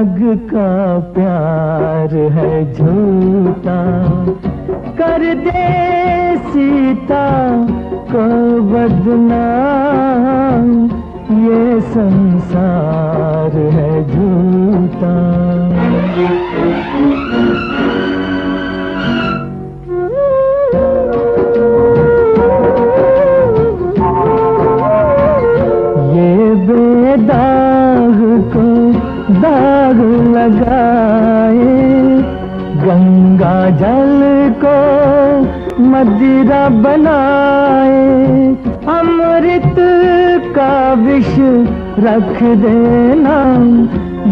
जग का प्यार है झूठा, कर दे सीता को बदनाम, ये संसार है झूठा। दाग को दाग लगाए, गंगा जल को मदिरा बनाए, अमृत का विष रख देना,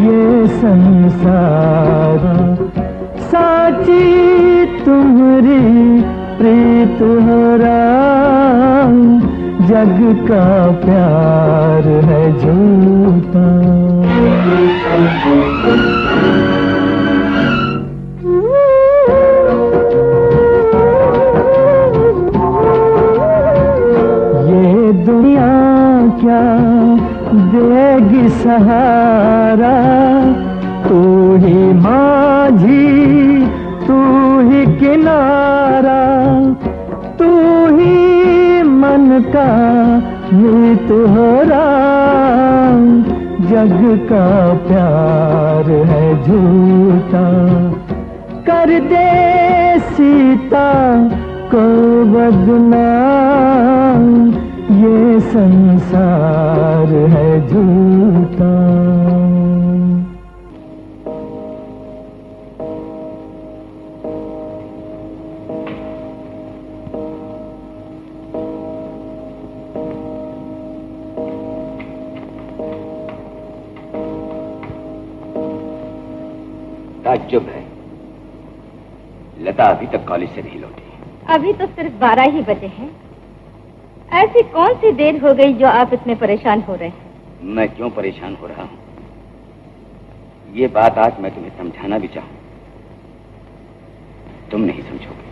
ये संसार साची तुम्हारी प्रीत हो राम, जग का प्यार है झूठा। ये दुनिया क्या देगी सहारा, तू ही माझी, तू ही किनारा, तू ही मन का मीत हो राम, जग का प्यार है झूठा, कर दे सीता को बदनाम, ये संसार है झूठा। ताज्जुब है, लता अभी तक कॉलेज से नहीं लौटी। अभी तो सिर्फ 12 ही बजे हैं। ऐसी कौन सी देर हो गई जो आप इतने परेशान हो रहे हैं? मैं क्यों परेशान हो रहा हूँ, ये बात आज मैं तुम्हें समझाना भी चाहूँ, तुम नहीं समझोगे।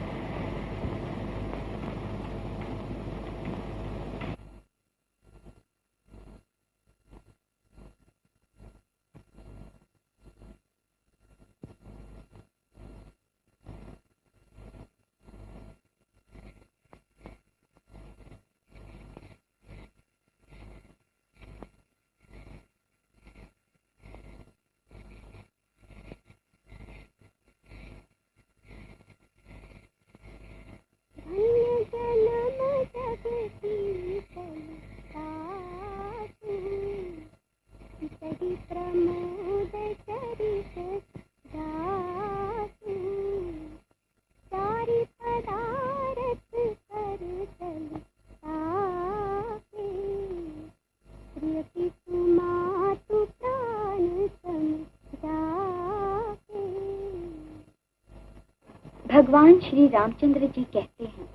भगवान श्री रामचंद्र जी कहते हैं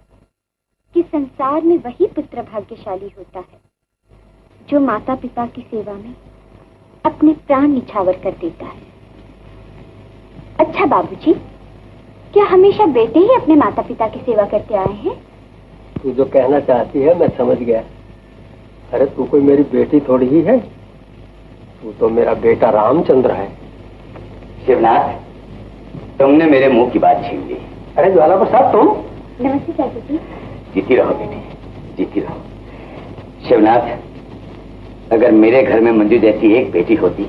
कि संसार में वही पुत्र भाग्यशाली होता है जो माता पिता की सेवा में अपने प्राण निछावर कर देता है। अच्छा बाबूजी, क्या हमेशा बेटे ही अपने माता पिता की सेवा करते आए हैं? तू जो कहना चाहती है मैं समझ गया। अरे तू कोई मेरी बेटी थोड़ी ही है, तू तो मेरा बेटा रामचंद्र है। शिवनाथ, तुमने मेरे मुंह की बात छीन ली। अरे ज्वाला प्रसाद तुम। नमस्ते चाचा जी। जीती रहो बेटे, जीती रहो। शिवनाथ, अगर मेरे घर में मंजू जैसी एक बेटी होती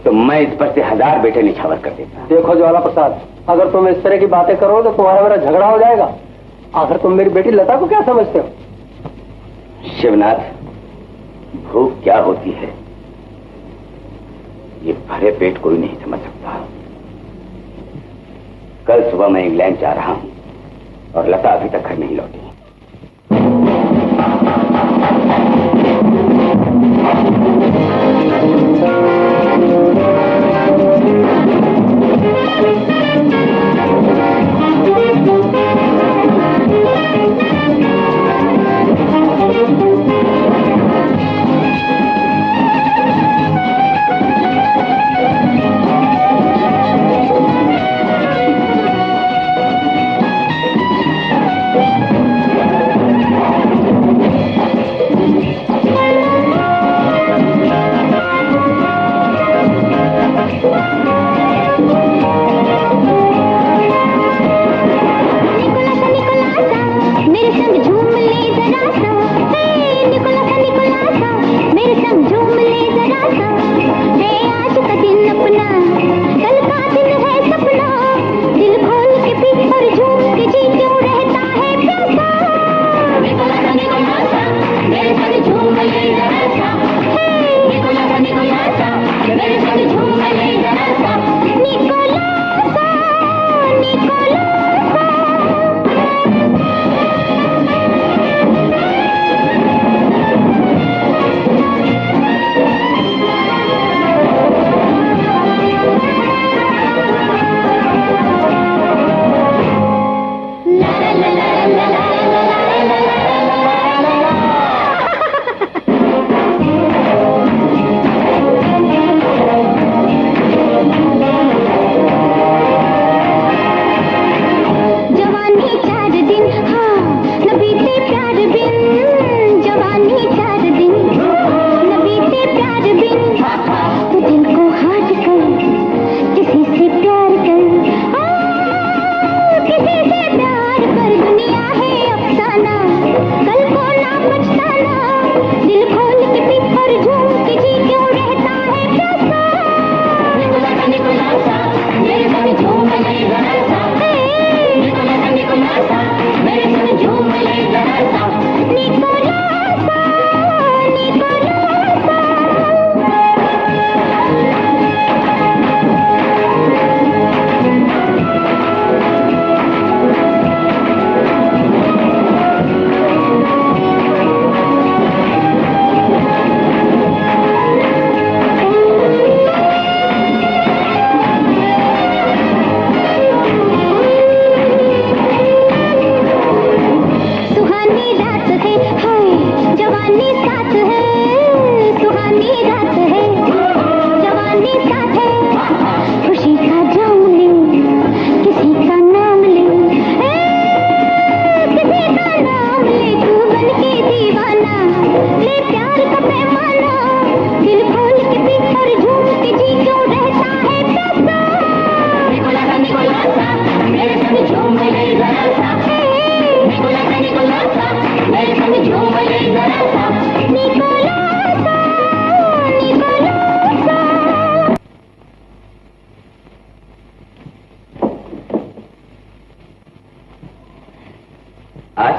तो मैं इस पर से 1000 बेटे निछावर कर देता। देखो ज्वाला प्रसाद, अगर तुम इस तरह की बातें करो तो तुम्हारा मेरा झगड़ा हो जाएगा। आखिर तुम मेरी बेटी लता को क्या समझते हो? शिवनाथ, भूख क्या होती है ये भरे पेट कोई नहीं समझ सकता। कल सुबह मैं इंग्लैंड जा रहा हूं और लता अभी तक घर नहीं लौटी।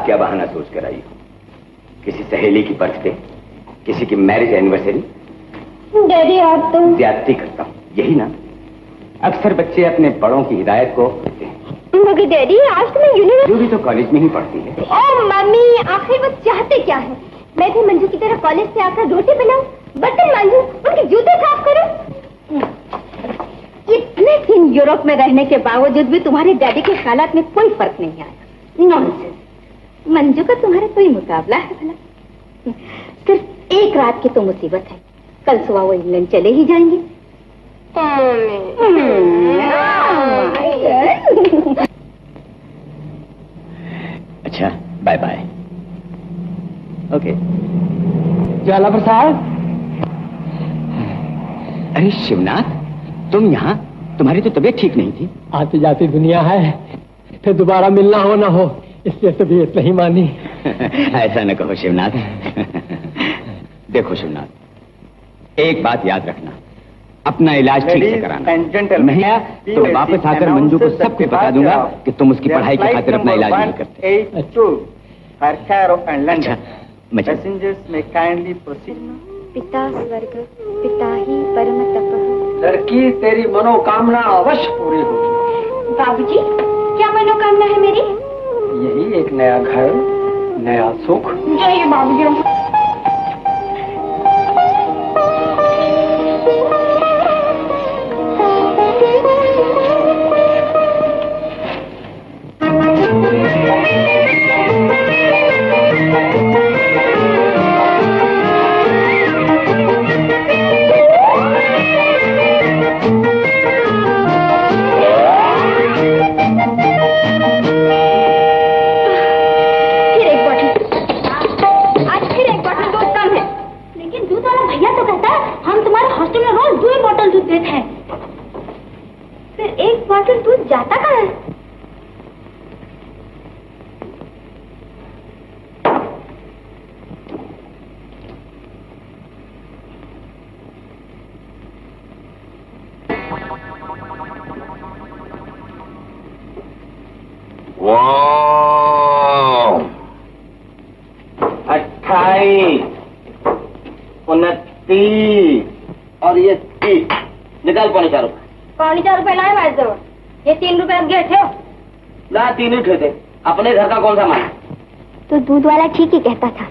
आज क्या बहाना सोच कर आई हो? किसी सहेली की बर्थडे, किसी की मैरिज एनिवर्सरी? डैडी आप तो ज्यादती करता हूँ, यही ना? अक्सर बच्चे अपने बड़ों की हिदायत को मगर डैडी आज तो मैं यूनिवर्सिटी जो भी तो कॉलेज में ही पढ़ती है। ओ मम्मी, आखिर वो चाहते क्या है? मैं भी मंजू की तरह कॉलेज से आकर रोटी बनाऊं, बर्तन मांजूं, उनके जूते साफ करूं। इतने दिन यूरोप में रहने के बावजूद भी तुम्हारे डैडी के हालात में कोई फर्क नहीं आया। नॉनसेंस। मंजू का तुम्हारा कोई मुकाबला है भला? सिर्फ एक रात की तो मुसीबत है, कल सुबह वो इंग्लैंड चले ही जाएंगे। अच्छा, bye bye. Okay. Jwala Prasad, अरे शिवनाथ, तुम यहाँ? तुम्हारी तो तबीयत ठीक नहीं थी। आती जाती दुनिया है, फिर दोबारा मिलना हो ना हो, इसलिए तबीयत नहीं मानी। ऐसा न कहो शिवनाथ। देखो शिवनाथ, एक बात याद रखना, अपना इलाज ठीक से कराना। नहीं आया तो वापस आकर मंजू को सब कुछ बता दूंगा कि तुम उसकी पढ़ाई की खातिर अपना इलाज नहीं करते। अच्छा, पिता स्वर्ग पिता ही परम तपः। लड़की, तेरी मनोकामना अवश्य पूरी होगी। बाबूजी, क्या मनोकामना है मेरी? यही एक नया घर, नया सुख। जय बाबूजी। जाता कहाँ है? वाह, 28, 29 और ये 30। निकाल ₹4.5। ₹4.5 लाए भाई साहब। ये ₹3 अब गए थे ना, 3 ही थे। अपने घर का कौन सा माल? तो दूध वाला ठीक ही कहता था।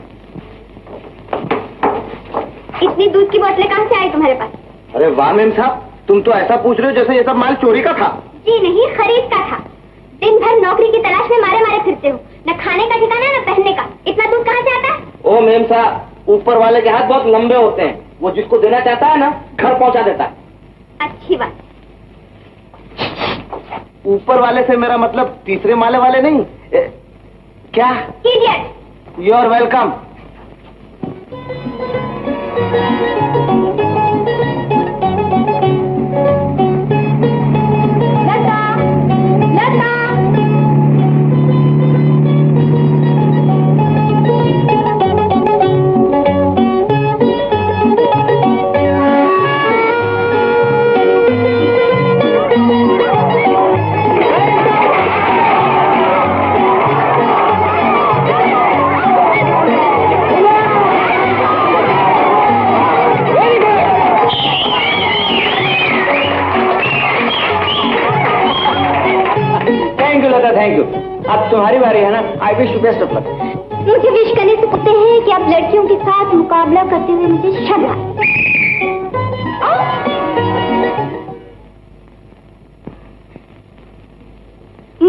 इतनी दूध की बोतलें कहाँ से आई तुम्हारे पास? अरे वाह मेम साहब, तुम तो ऐसा पूछ रहे हो जैसे ये सब माल चोरी का था। जी नहीं, खरीद का था। दिन भर नौकरी की तलाश में मारे मारे फिरते हो, न खाने का ठिकाना न पहनने का। इतना दूध कहाँ से आता है? ओ मेम साहब, ऊपर वाले के हाथ बहुत लंबे होते हैं, वो जिसको देना चाहता है ना घर पहुंचा देता है। अच्छी बात। ऊपर वाले से मेरा मतलब तीसरे माले वाले नहीं। क्या? Idiot. You are welcome. Thank you. अब तुम्हारी बारी है ना। I wish you best of luck. मुझे विश करने से कहते हैं कि आप लड़कियों के साथ मुकाबला करते हुए मुझे शर्म आए।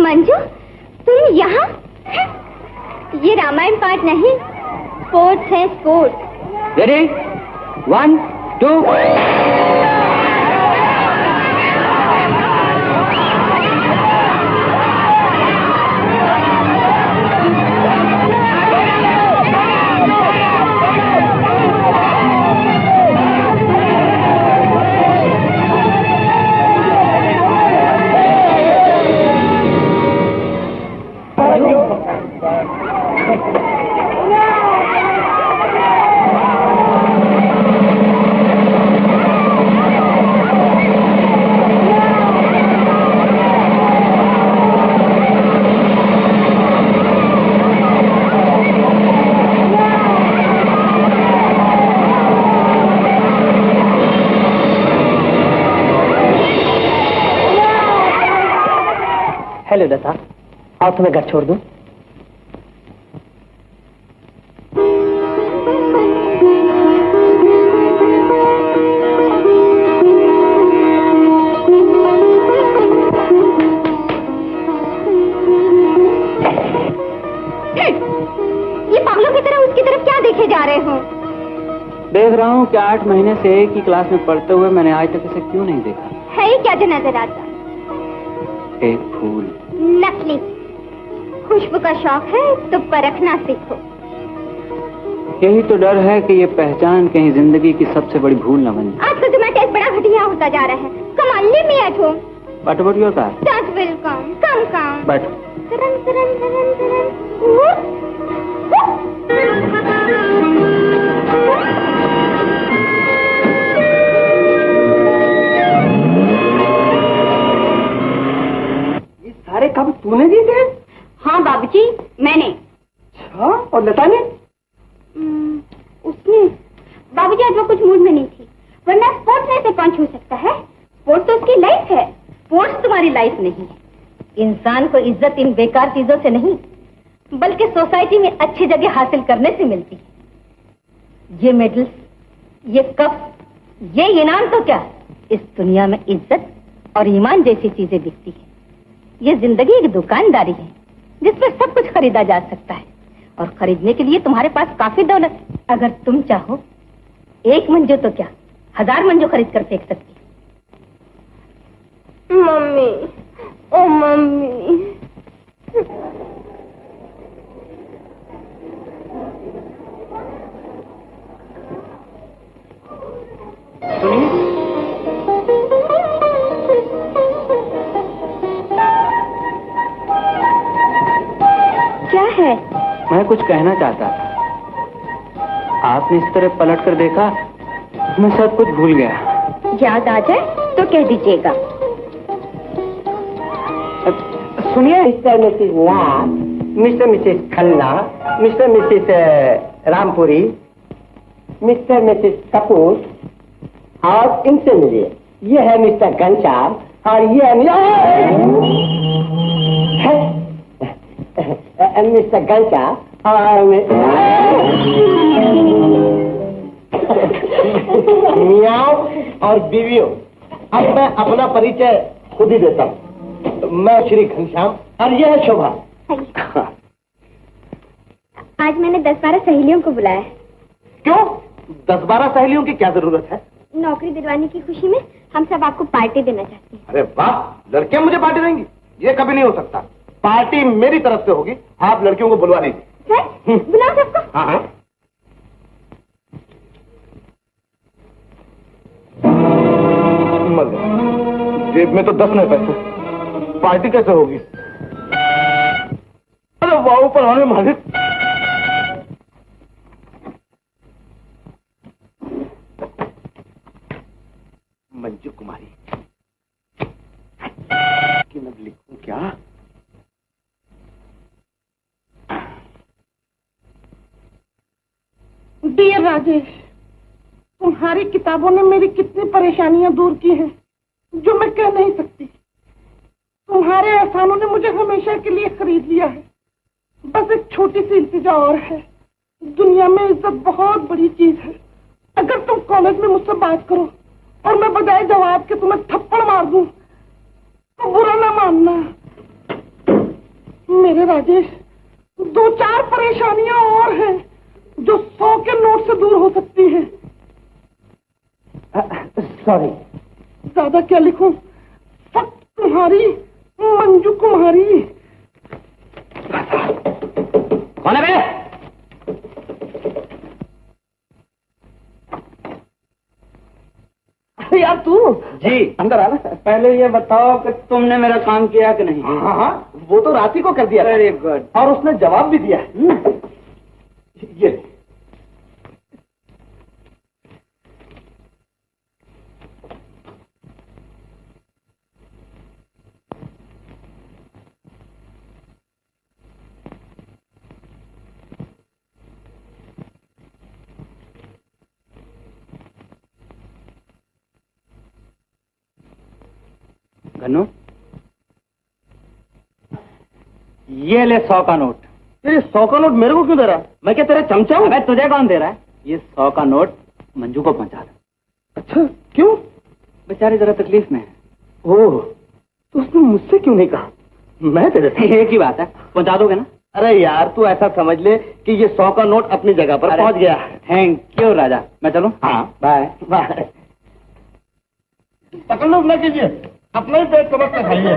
मंजू, तुम यहाँ? ये रामायण पाठ नहीं, स्पोर्ट्स है, स्पोर्ट्स। रेडी? 1 2। हेलो लता, आओ तुम्हें घर छोड़ दूं। ये पागलों की तरह उसकी तरफ क्या देखे जा रहे हो? देख रहा हूँ कि 8 महीने से एक ही क्लास में पढ़ते हुए मैंने आज तक इसे क्यों नहीं देखा। है ही क्या जो नजर आता? एक फूल। नकली। खुशबू का शौक है तो परखना सीखो। यही तो डर है कि ये पहचान कहीं जिंदगी की सबसे बड़ी भूल न बने। आजकल तुम्हारा टेस्ट बड़ा घटिया होता जा रहा है। Come on live me at home. But what your car? That will come. Come. But ये सारे कब तूने दिए थे? हाँ बाबूजी, मैंने। अच्छा, और लता ने? उसने। बाबूजी आज वो कुछ मूड में नहीं थी, वरना स्पोर्ट्स में से कौन छू सकता है? स्पोर्ट्स तो उसकी लाइफ है। स्पोर्ट्स तुम्हारी लाइफ नहीं है। इंसान को इज्जत इन बेकार चीजों से नहीं, बल्कि सोसाइटी में अच्छी जगह हासिल करने से मिलती है। ये मेडल्स, ये कप, ये इनाम तो क्या, इस दुनिया में इज्जत और ईमान जैसी चीजें बिकती है। ये जिंदगी एक दुकानदारी है जिसमें सब कुछ खरीदा जा सकता है, और खरीदने के लिए तुम्हारे पास काफी दौलत है। अगर तुम चाहो एक मंजू तो क्या, 1000 मंजू खरीद कर फेंक सकती। मम्मी, ओ मम्मी। क्या है? मैं कुछ कहना चाहता था। आपने इस तरह पलट कर देखा, मैं सब कुछ भूल गया। याद आ जाए तो कह दीजिएगा। सुनिए, mister missus Nath, mister missus Khanna, mister missus Rampuri, mister missus Kapoor, और इनसे मिलिए। ये है मिस्टर घनश्याम और ये है मिस्टर घनश्याम और मियाँ और बीवियों। अब मैं अपना परिचय खुद ही देता हूँ। मैं श्री घनश्याम और यह है शोभा। आज मैंने 10-12 सहेलियों को बुलाया है। क्यों? 10-12 सहेलियों की क्या जरूरत है? नौकरी दिलवाने की खुशी में हम सब आपको पार्टी देना चाहते हैं। अरे वाह, लड़कियां मुझे पार्टी देंगी? ये कभी नहीं हो सकता। पार्टी मेरी तरफ से होगी। आप लड़कियों को बुलवा लीजिए। सर, बुलाओ सबको। हाँ हाँ। जेब में तो 10 नहीं पैसे, पार्टी कैसे होगी? अरे वाह, पर हमें मालिक। मंजू कुमारी कि मैं लिखूं क्या? डियर राजेश, तुम्हारी किताबों ने मेरी कितनी परेशानियां दूर की हैं जो मैं कह नहीं सकती। तुम्हारे एहसानों ने मुझे हमेशा के लिए खरीद लिया है। बस एक छोटी सी इल्तिजा और है। दुनिया में इज्जत बहुत बड़ी चीज है। अगर तुम कॉलेज में मुझसे बात करो और मैं बजाय जवाब के तुम्हें थप्पड़ मार दूं तो बुरा ना मानना। मेरे राजेश, 2-4 परेशानियां और हैं जो 100 के नोट से दूर हो सकती हैं। सॉरी। ज्यादा क्या लिखूं? फक्त तुम्हारी मंजू कुमारी। कौन है बे? यार तू जी अंदर आ ना। पहले ये बताओ कि तुमने मेरा काम किया कि नहीं? हाँ हाँ, वो तो रात ही को कर दिया। Very good. और उसने जवाब भी दिया। ये घनु, ये ले 100 का नोट। ये 100 का नोट मेरे को क्यों दे रहा? मैं क्या तेरा चमचा हूँ? अबे तुझे कौन दे रहा है? ये 100 का नोट मंजू को पहुंचा दे। अच्छा, क्यों? बेचारी जरा तकलीफ में है। ओह, तो उसने मुझसे क्यों नहीं कहा? मैं तेरे से एक ही बात है, पहुंचा दोगे ना? अरे यार, तू ऐसा समझ ले कि ये 100 का नोट अपनी जगह पर पहुंच गया। थैंक यू राजा। मैं चलूं? हाँ, बाय बाय। तकल्लुफ न कीजिए, अपना ही पेट समझ कर खाइए।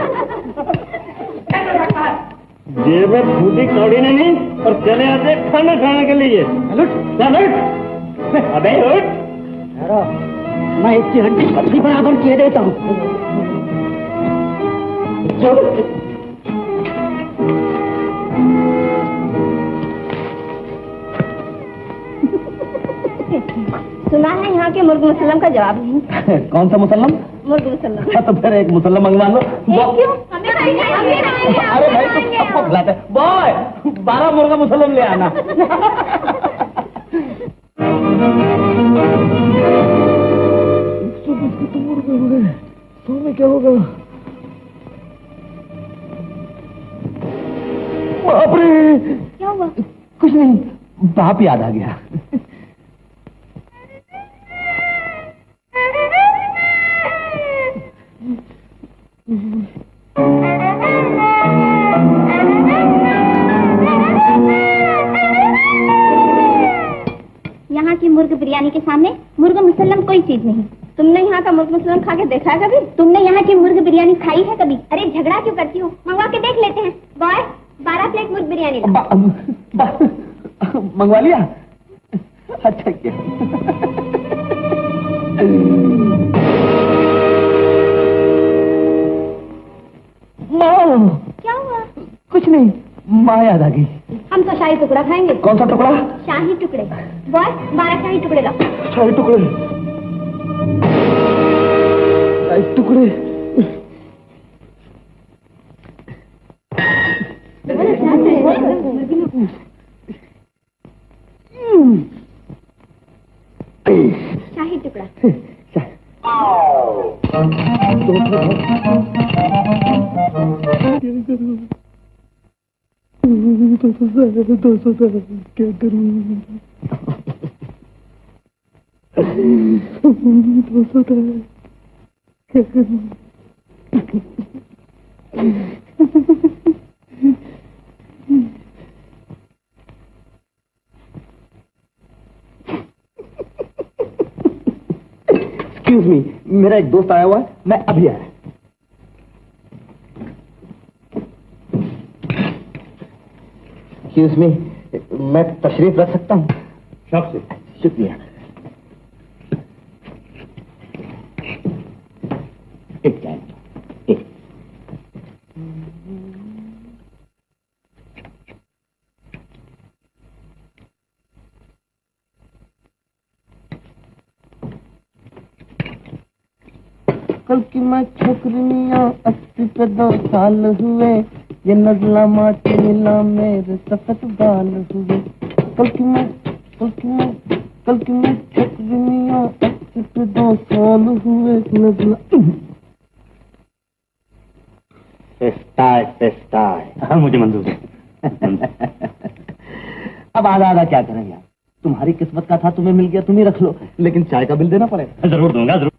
जेब में फूटी कौड़ी नहीं और चले आते खाना खाने के लिए। अबे उठ, मैं इसकी हड्डी पतली बराबर किए देता हूँ। सुना है यहाँ के मुर्ग मुसल्लम का जवाब नहीं। कौन सा मुसल्लम? मुर्ग मुसल्लम। हाँ, तो फिर एक मुसल्लम मंगवा लो। क्यों? अरे भाई, तुम सबको बुलाते बॉय, 12 मुर्गा मुसल्लम ले आना। तो में क्या होगा? बाप रे! क्या हुआ? कुछ नहीं, बाप याद आ गया। यहाँ की मुर्ग बिरयानी के सामने मुर्ग मुसल्लम कोई चीज नहीं। तुमने यहाँ का मुर्ग मुसल्लम खा के देखा है कभी? तुमने यहाँ की मुर्ग बिरयानी खाई है कभी? अरे झगड़ा क्यों करती हो? मंगवा के देख लेते हैं। बॉय, 12 प्लेट मुर्ग बिरयानी मंगवा लिया? अच्छा किया। क्या हुआ? कुछ नहीं, माँ याद आ गई। हम तो शाही टुकड़ा खाएंगे। कौन सा टुकड़ा? शाही टुकड़े। बॉय, 12 शाही टुकड़े लाओ। शाही टुकड़े? शाही टुकड़े? शाही टुकड़ा। क्या करूं? 200 क्या करूं? एक्सक्यूज मी, मेरा एक दोस्त आया हुआ है, मैं अभी आया। एक्सक्यूज मी, मैं तशरीफ रख सकता हूँ? शौक से। शुक्रिया। एक चाय। एक। कल की मैं छोकरियाँ 80 पे 2 साल हुए, ये नजला माटी मिला मेरे सफेद बाल हुए। कल की मैं छोकरियाँ 80 पे 2 साल हुए, नजला। हाँ, मुझे मंजूर है। अब आधा क्या करें यार, तुम्हारी किस्मत का था, तुम्हें मिल गया, तुम ही रख लो, लेकिन चाय का बिल देना पड़ेगा। जरूर दूंगा, जरूर।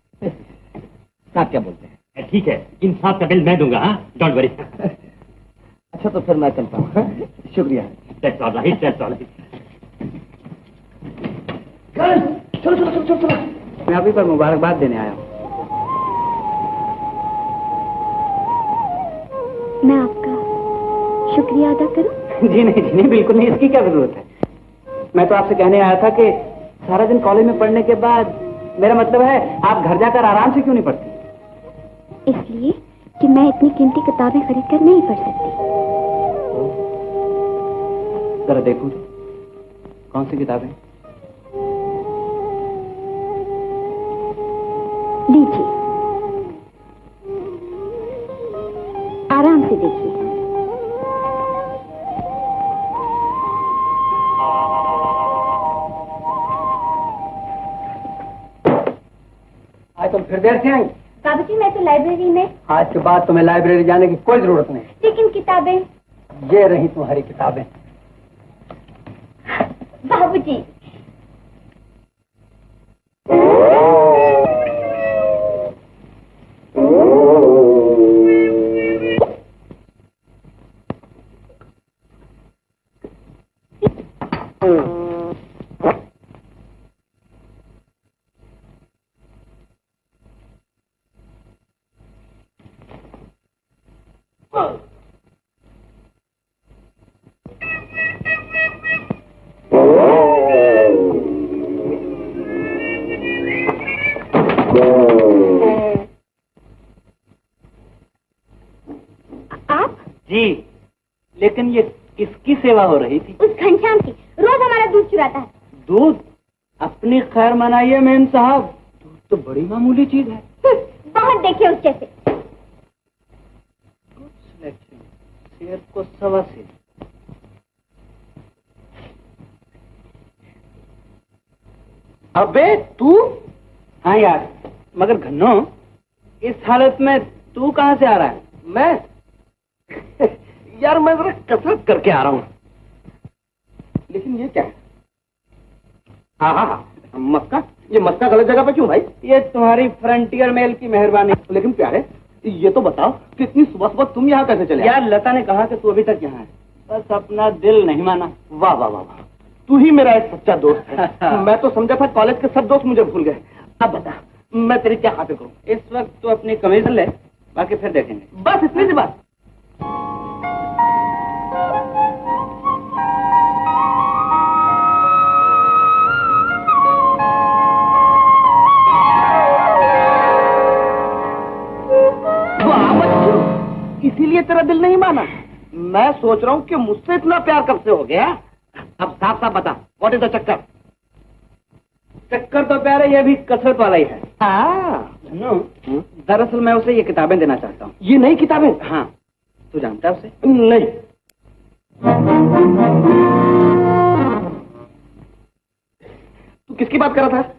साहब क्या बोलते हैं? ठीक है, इन साहब का बिल मैं दूंगा। हाँ, डोंट वरी। अच्छा, तो फिर मैं चलता हूँ। शुक्रिया। चलो। मैं अभी पर मुबारकबाद देने आया हूँ। मैं आपका शुक्रिया अदा करूं? जी नहीं, बिल्कुल नहीं, इसकी क्या जरूरत है। मैं तो आपसे कहने आया था कि सारा दिन कॉलेज में पढ़ने के बाद, मेरा मतलब है आप घर जाकर आराम से क्यों नहीं पढ़ती? इसलिए कि मैं इतनी कीमती किताबें खरीद कर नहीं पढ़ सकती। जरा देखूं तो, कौन सी किताबें? लीजिए, आराम से देखिए। आज तुम फिर देर से आई? बाबूजी, मैं तो लाइब्रेरी में। आज के बाद तुम्हें लाइब्रेरी जाने की कोई जरूरत नहीं। लेकिन किताबें। ये रही तुम्हारी किताबें। बाबूजी, जी, लेकिन ये किसकी सेवा हो रही थी? उस घनश्याम की, रोज हमारा दूध चुराता है। दूध? अपनी खैर मनाइए मेम साहब, दूध तो बड़ी मामूली चीज है। बहुत देखे उस जैसे। शेर को सवा से। अबे तू? हाँ यार, मगर घन्नो, इस हालत में तू कहाँ से आ रहा है? मैं यार मैं जरा कसरत करके आ रहा हूँ। लेकिन ये क्या है? हाँ हाँ हाँ, मक्का। ये मक्का गलत जगह पे क्यों भाई? ये तुम्हारी फ्रंटियर मेल की मेहरबानी। लेकिन प्यारे, ये तो बताओ कि इतनी सुबह सुबह तुम यहाँ कैसे चले? यार लता ने कहा कि तू अभी तक यहाँ है, बस अपना दिल नहीं माना। वाह वाह वाह वाह, तू ही मेरा एक सच्चा दोस्त है। मैं तो समझा था कॉलेज के सब दोस्त मुझे भूल गए। अब बता, मैं तेरी क्या खातिर करूँ? इस वक्त तो अपनी कमीज ले, बाकी फिर देखेंगे। बस इतनी सी बात। इसीलिए तेरा दिल नहीं माना? मैं सोच रहा हूँ कि मुझसे इतना प्यार कब से हो गया। अब साफ साफ बता, व्हाट इज द चक्कर? चक्कर तो प्यारे ये भी कसरत वाला ही है। दरअसल मैं उसे ये किताबें देना चाहता हूँ। ये नई किताबें? हाँ, तू जानता है उसे? नहीं। तू किसकी बात कर रहा था?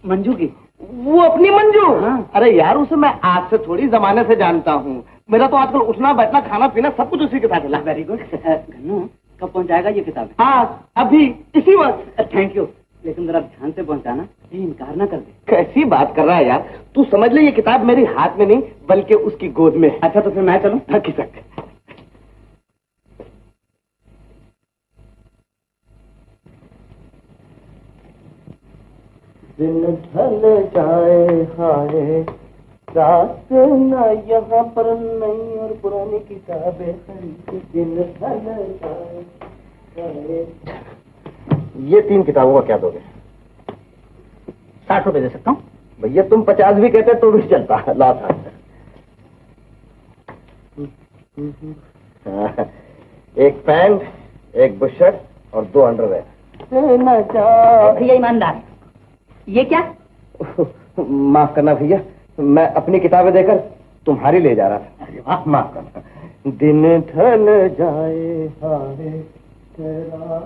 मंजू की। वो अपनी मंजू? हाँ। अरे यार, उसे मैं आज से थोड़ी जमाने से जानता हूँ। मेरा तो आजकल उठना बैठना खाना पीना सब कुछ उसी के साथ है। Very good. घन्नू, कब पहुँचाएगा ये किताबें? आज, अभी, इसी वक्त। थैंक यू, लेकिन जरा ध्यान से पहुँचाना, कहीं इनकार ना कर दे। कैसी बात कर रहा है यार? तू समझ ले, ये किताब मेरी हाथ में नहीं बल्कि उसकी गोद में है। अच्छा तो फिर मैं चलूं? हाँ, खिसक। दिन ढल जाए हाय, रात न यहाँ पर नई और पुरानी किताबें खरीद, दिन ढल जाए हाय। ये 3 किताबों का क्या दोगे? 60 रुपए दे सकता हूँ। भैया तुम 50 भी कहते तो भी चलता। ला था। एक पैंट, एक बुशर्ट और 2 अंडरवेयर। भैया ईमानदार, ये क्या? माफ करना भैया, मैं अपनी किताबें देकर तुम्हारी ले जा रहा था। अरे वाह, माफ करना। दिन ढल जाए हाय तेरा।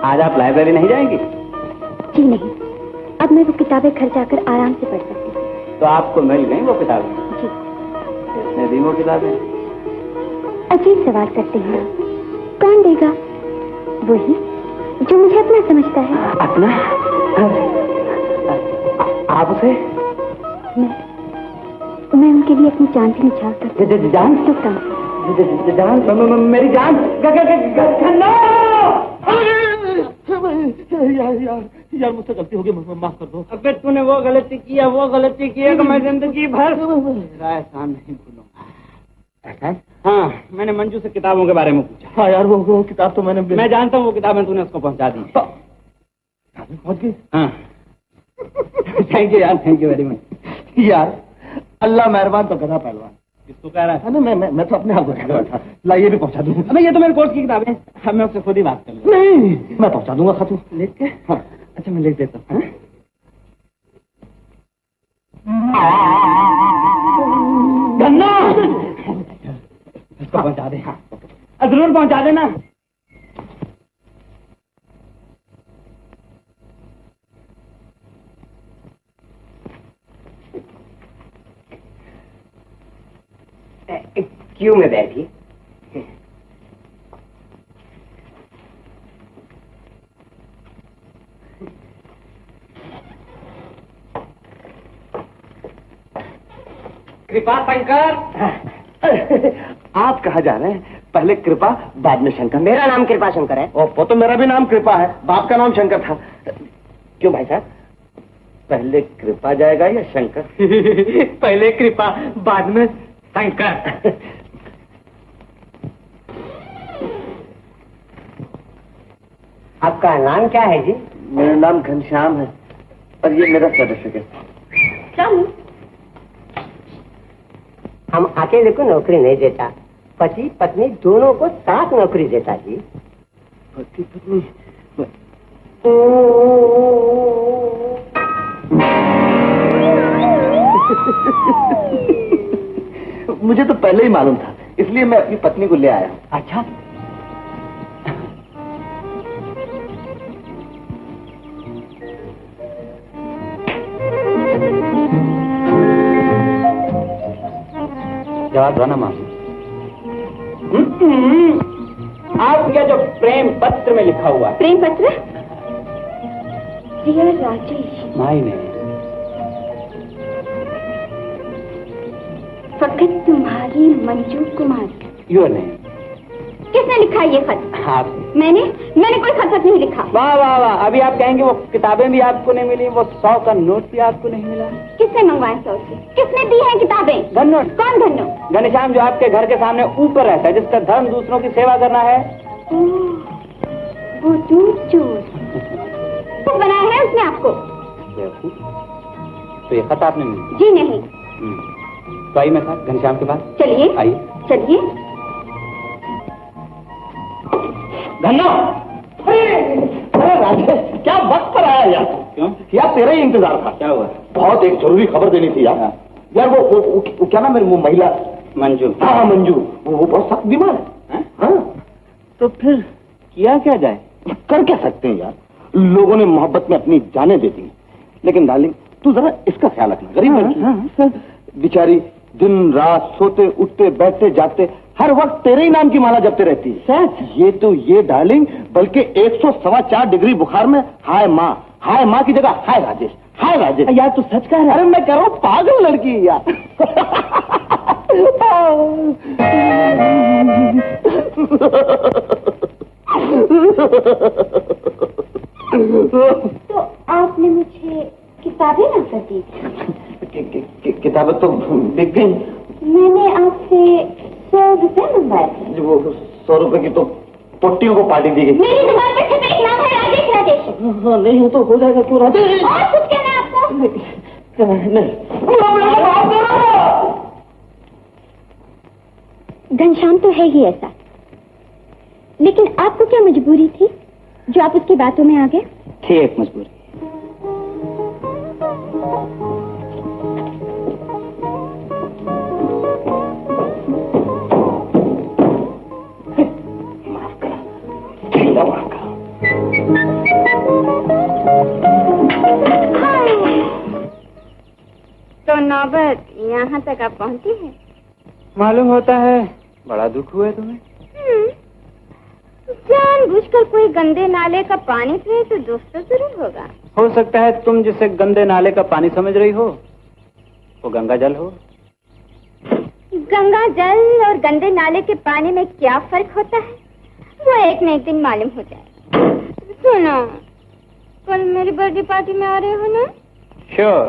आज आप लाइब्रेरी नहीं जाएंगी? जी नहीं, अब मैं वो किताबें घर जाकर आराम से पढ़ सकती हूँ। तो आपको मिल गई वो किताबें? जी। किसने दी वो किताबें? अजीब सवाल करते हैं। कौन देगा? वही जो मुझे अपना समझता है। अपना? आप उसे? मैं उनके लिए अपनी जान भी निछावर करती हूँ। जान? चुप काम। जान? मेरी जान? यार मुझसे गलती हो गई, माफ कर दो। अबे तूने वो गलती किया कि मैं जिंदगी भर मेरा एहसान नहीं भूलूंगा। हाँ, मैंने मंजू से किताबों के बारे में पूछा। हाँ यार, वो किताब तो मैं जानता हूँ वो किताबें तूने उसको पहुंचा दी। पहुंच गई? हाँ। थैंक यू यार, थैंक यू वेरी मच। यार अल्लाह मेहरबान तो गधा पहलवान। किसको कह रहा है? मैं तो अपने आप को कह रहा था। ला, ये भी पहुंचा दूंगा। अबे ये तो मेरे कोर्स की किताबें, अब मैं उससे खुद ही बात कर लूँ। नहीं, मैं पहुंचा दूंगा खत लिख के? हाँ। अच्छा मैं लिख देता हूँ। गन्ना, इसको पहुंचा दे। हाँ, 啊 जरूर पहुंचा देना। 啊 हाँ, 啊 जरूर पहुंचा देना। 啊 हाँ, क्यों में बैठी? कृपा शंकर। आप कहाँ जा रहे हैं? पहले कृपा बाद में शंकर। मेरा नाम कृपा शंकर है। वो तो मेरा भी नाम कृपा है, बाप का नाम शंकर था। क्यों भाई साहब, पहले कृपा जाएगा या शंकर? पहले कृपा बाद में शंकर। आपका नाम क्या है जी? मेरा नाम घनश्याम है और ये मेरा सर्टिफिकेट। हम अकेले को नौकरी नहीं देता, पति पत्नी दोनों को साथ नौकरी देता जी। पति पत्नी? मुझे तो पहले ही मालूम था, इसलिए मैं अपनी पत्नी को ले आया। अच्छा, जवाब दो ना मामी। आपका जो प्रेम पत्र में लिखा हुआ है। प्रेम पत्र? डियर राजेश, माई ने फकत तुम्हारी मंजू कुमारी। Your name. किसने लिखा ये खत? आप। मैंने कोई खत नहीं लिखा। वाह वाह वाह, अभी आप कहेंगे वो किताबें भी आपको नहीं मिली, वो 100 का नोट भी आपको नहीं मिला। किसने मंगवाए 100 से? किसने दी है किताबें? धन्नो। कौन धन्नो? घनश्याम, जो आपके घर के सामने ऊपर रहता है, जिसका धर्म दूसरों की सेवा करना है। वो दूर चोर बनाया है उसने आपको। तो ये खत आपने मिली? जी नहीं। तो आइए मैं साथ घनश्याम के पास। चलिए आइए। चलिए। धन्नो। अरे राजेश, क्या वक्त पर आया यार? क्यों? यार तेरा ही इंतजार था। क्या हुआ? बहुत एक जरूरी खबर देनी थी यार। यार वो क्या नाम है वो महिला? मंजू। हाँ मंजू, वो बहुत सख्त बीमार है। हाँ, तो फिर किया क्या जाए? कर क्या सकते हैं यार, लोगों ने मोहब्बत में अपनी जानें दे दी, लेकिन डार्लिंग तू जरा इसका ख्याल रखना। गरीब लड़की बेचारी दिन रात सोते उठते बैठते जागते हर वक्त तेरे ही नाम की माला जपते रहती है। सच? ये डार्लिंग, बल्कि 104 डिग्री बुखार में हाय माँ की जगह हाय राजेश, हाय राजेश। यार तू सच कह रहा है? अरे मैं कह रहा हूँ, पागल लड़की है यार। तो आपने मुझे किताबें ना कर दी? किताबें तो बिक गई। मैंने आपसे 100 रुपए मंगवाए थे। वो 100 रुपए की तो पट्टियों को पार्टी दी गई। मेरी दुकान पे सिर्फ एक नाम है, राजेश। हाँ, नहीं हो तो हो जाएगा। क्यों राजेश? और कुछ कहना है आपको? नहीं। घनश्याम तो है ही ऐसा, लेकिन आपको क्या मजबूरी थी जो आप उसकी बातों में आ गए? थी एक मजबूरी। तो नौबत यहाँ तक आप पहुँची है। मालूम होता है बड़ा दुख हुआ तुम्हें। जानबूझकर कोई गंदे नाले का पानी पिए तो दोस्त तो जरूर होगा। हो सकता है तुम जिसे गंदे नाले का पानी समझ रही हो वो गंगा जल हो। गंगा जल और गंदे नाले के पानी में क्या फर्क होता है वो एक न एक दिन मालूम हो जाए। सुनो, कल मेरी बर्थडे पार्टी में आ रहे हो ना? श्योर।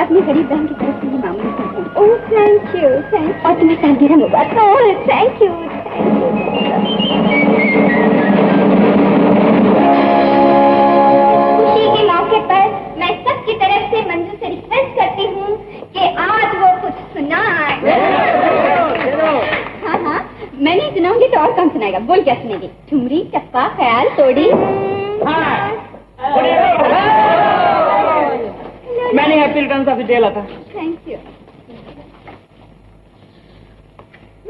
अपनी गरीब बहन की तरफ से ही मामूली करते हैं। Oh thank you. और तुम्हें सालगिरह मुबारक। Oh thank you. और कौन सुनाएगा? बोल क्या सुनेगी? ठुमरी, चप्पा, ख्याल, तोड़ी? मैंने happy returns of the day था। Thank you.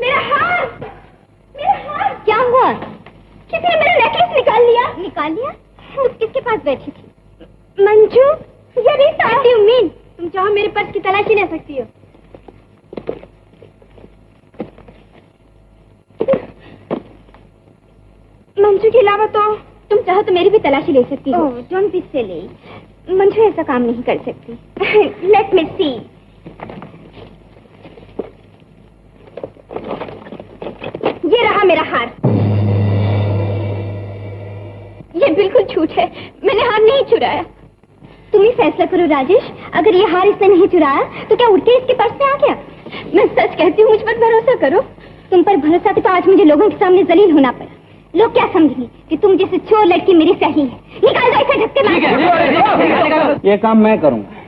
मेरा हार! मेरा हार! क्या हुआ? किसी ने मेरा नेकलेस निकाल लिया? निकाल लिया? तुम किसके पास बैठी थी? मंजू, ये Rita. What do you mean? तुम चाहो मेरे पर्स की तलाशी ले सकती हो। मंजू के अलावा तो तुम चाहो तो मेरी भी तलाशी ले सकती हो। Don't be silly. मंजू ऐसा काम नहीं कर सकती। लेट मी सी। ये रहा मेरा हार। ये बिल्कुल झूठ है, मैंने हार नहीं चुराया। तुम ही फैसला करो राजेश, अगर ये हार इसने नहीं चुराया तो क्या उठ के इसके पर्स में आ गया? मैं सच कहती हूँ, मुझ पर भरोसा करो। तुम पर भरोसा तो आज मुझे लोगों के सामने जलील होना पड़ा। लोग क्या समझेंगे कि तुम जैसे चोर लड़की मेरी सही है। निकाल दो इसे धक्के मार। ये काम मैं करूंगा।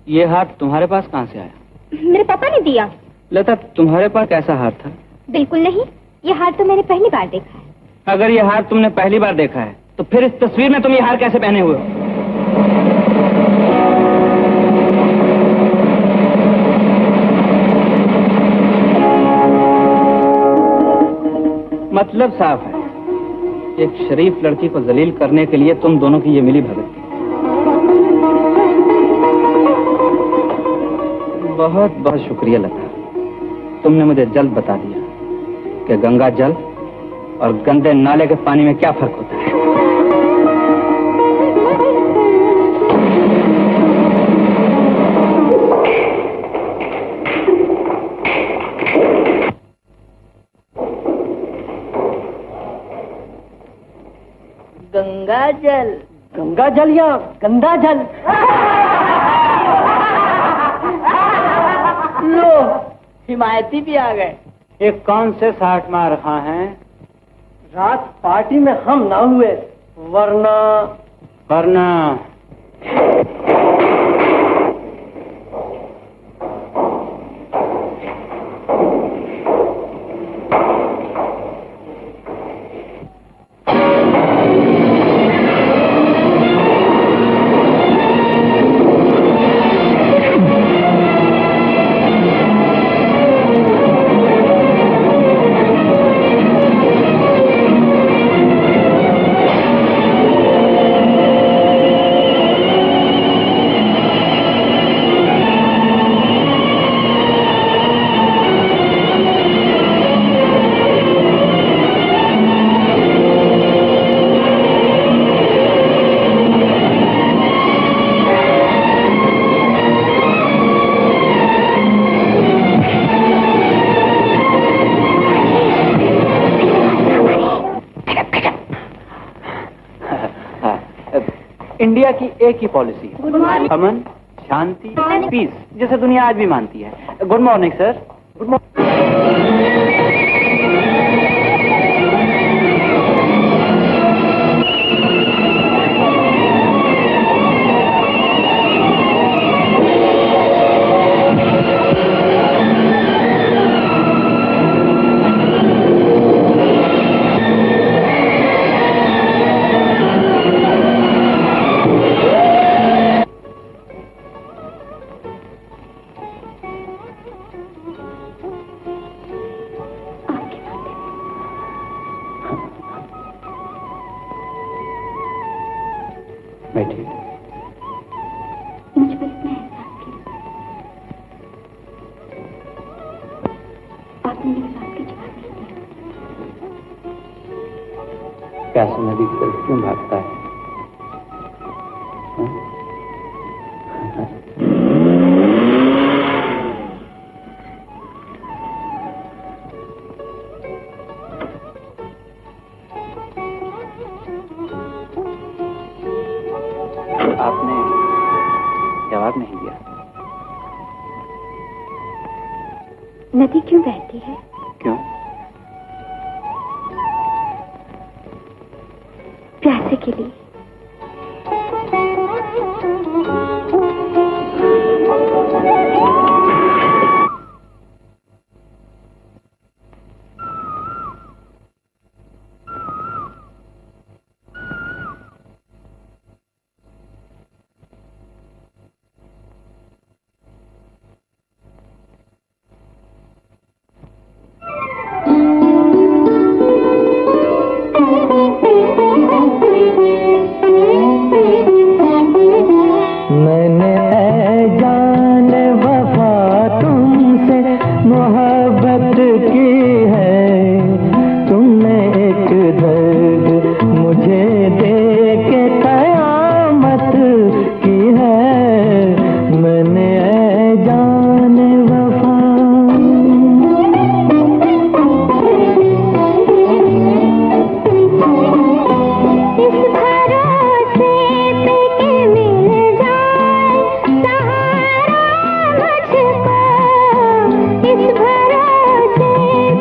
ये हार तुम्हारे पास कहाँ से आया? मेरे पापा ने दिया। लता, तुम्हारे पास कैसा हार था? बिल्कुल नहीं, ये हार तो मैंने पहली बार देखा है। अगर ये हार तुमने पहली बार देखा है तो फिर इस तस्वीर में तुम ये हार कैसे पहने हुए हो? मतलब साफ है, एक शरीफ लड़की को जलील करने के लिए तुम दोनों की ये मिली भगत थी। बहुत बहुत शुक्रिया लता, तुमने मुझे जल्द बता दिया कि गंगा जल और गंदे नाले के पानी में क्या फर्क होता है। गंगा जल या गंदा जल? लो, हिमायती भी आ गए। ये कौन से 60 मार रखा है? रात पार्टी में हम ना हुए, वरना इंडिया की एक ही पॉलिसी है, अमन, शांति, पीस, जैसे दुनिया आज भी मानती है। Good morning sir. Good morning. बैठिए। मुझ पर इतना एहसान किया, आपने मेरी बात का जवाब नहीं दिया। प्यासी नदी की तरफ क्यों भागता है? आपने जवाब नहीं दिया। नदी क्यों बहती है? क्यों? प्यासे के लिए। मैंने जान वफा तुमसे मोहब्बत की है, तुमने एक दर्द मुझे दे के कयामत की है, मैंने जान वफा। इस भरोसे पे के मिल जाए सहारा मुझको, इस भरोसे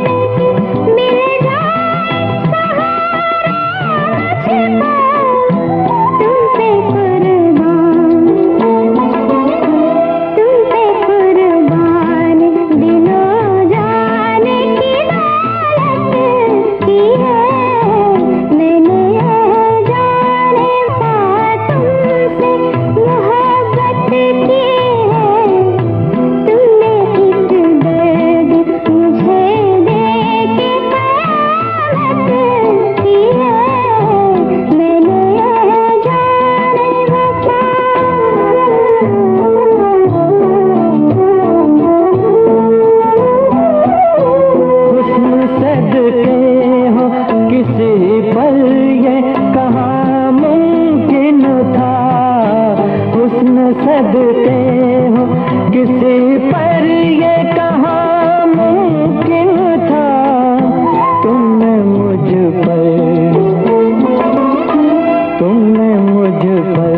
पे के मिल जाए सहारा मुझको, तुम पे कुर्बान दिलों जान की दौलत की है, मैंने जाने पा तुमसे मोहब्बत की है, तुमने एक दर्द मुझे दे के कयामत की है, मैंने जाने वफा। हुस्न सदके हो किसी पर ये कहाँ मुमकिन था, हुस्न सदके हो किसी पर ये कहाँ मुमकिन था, तुमने मुझ पर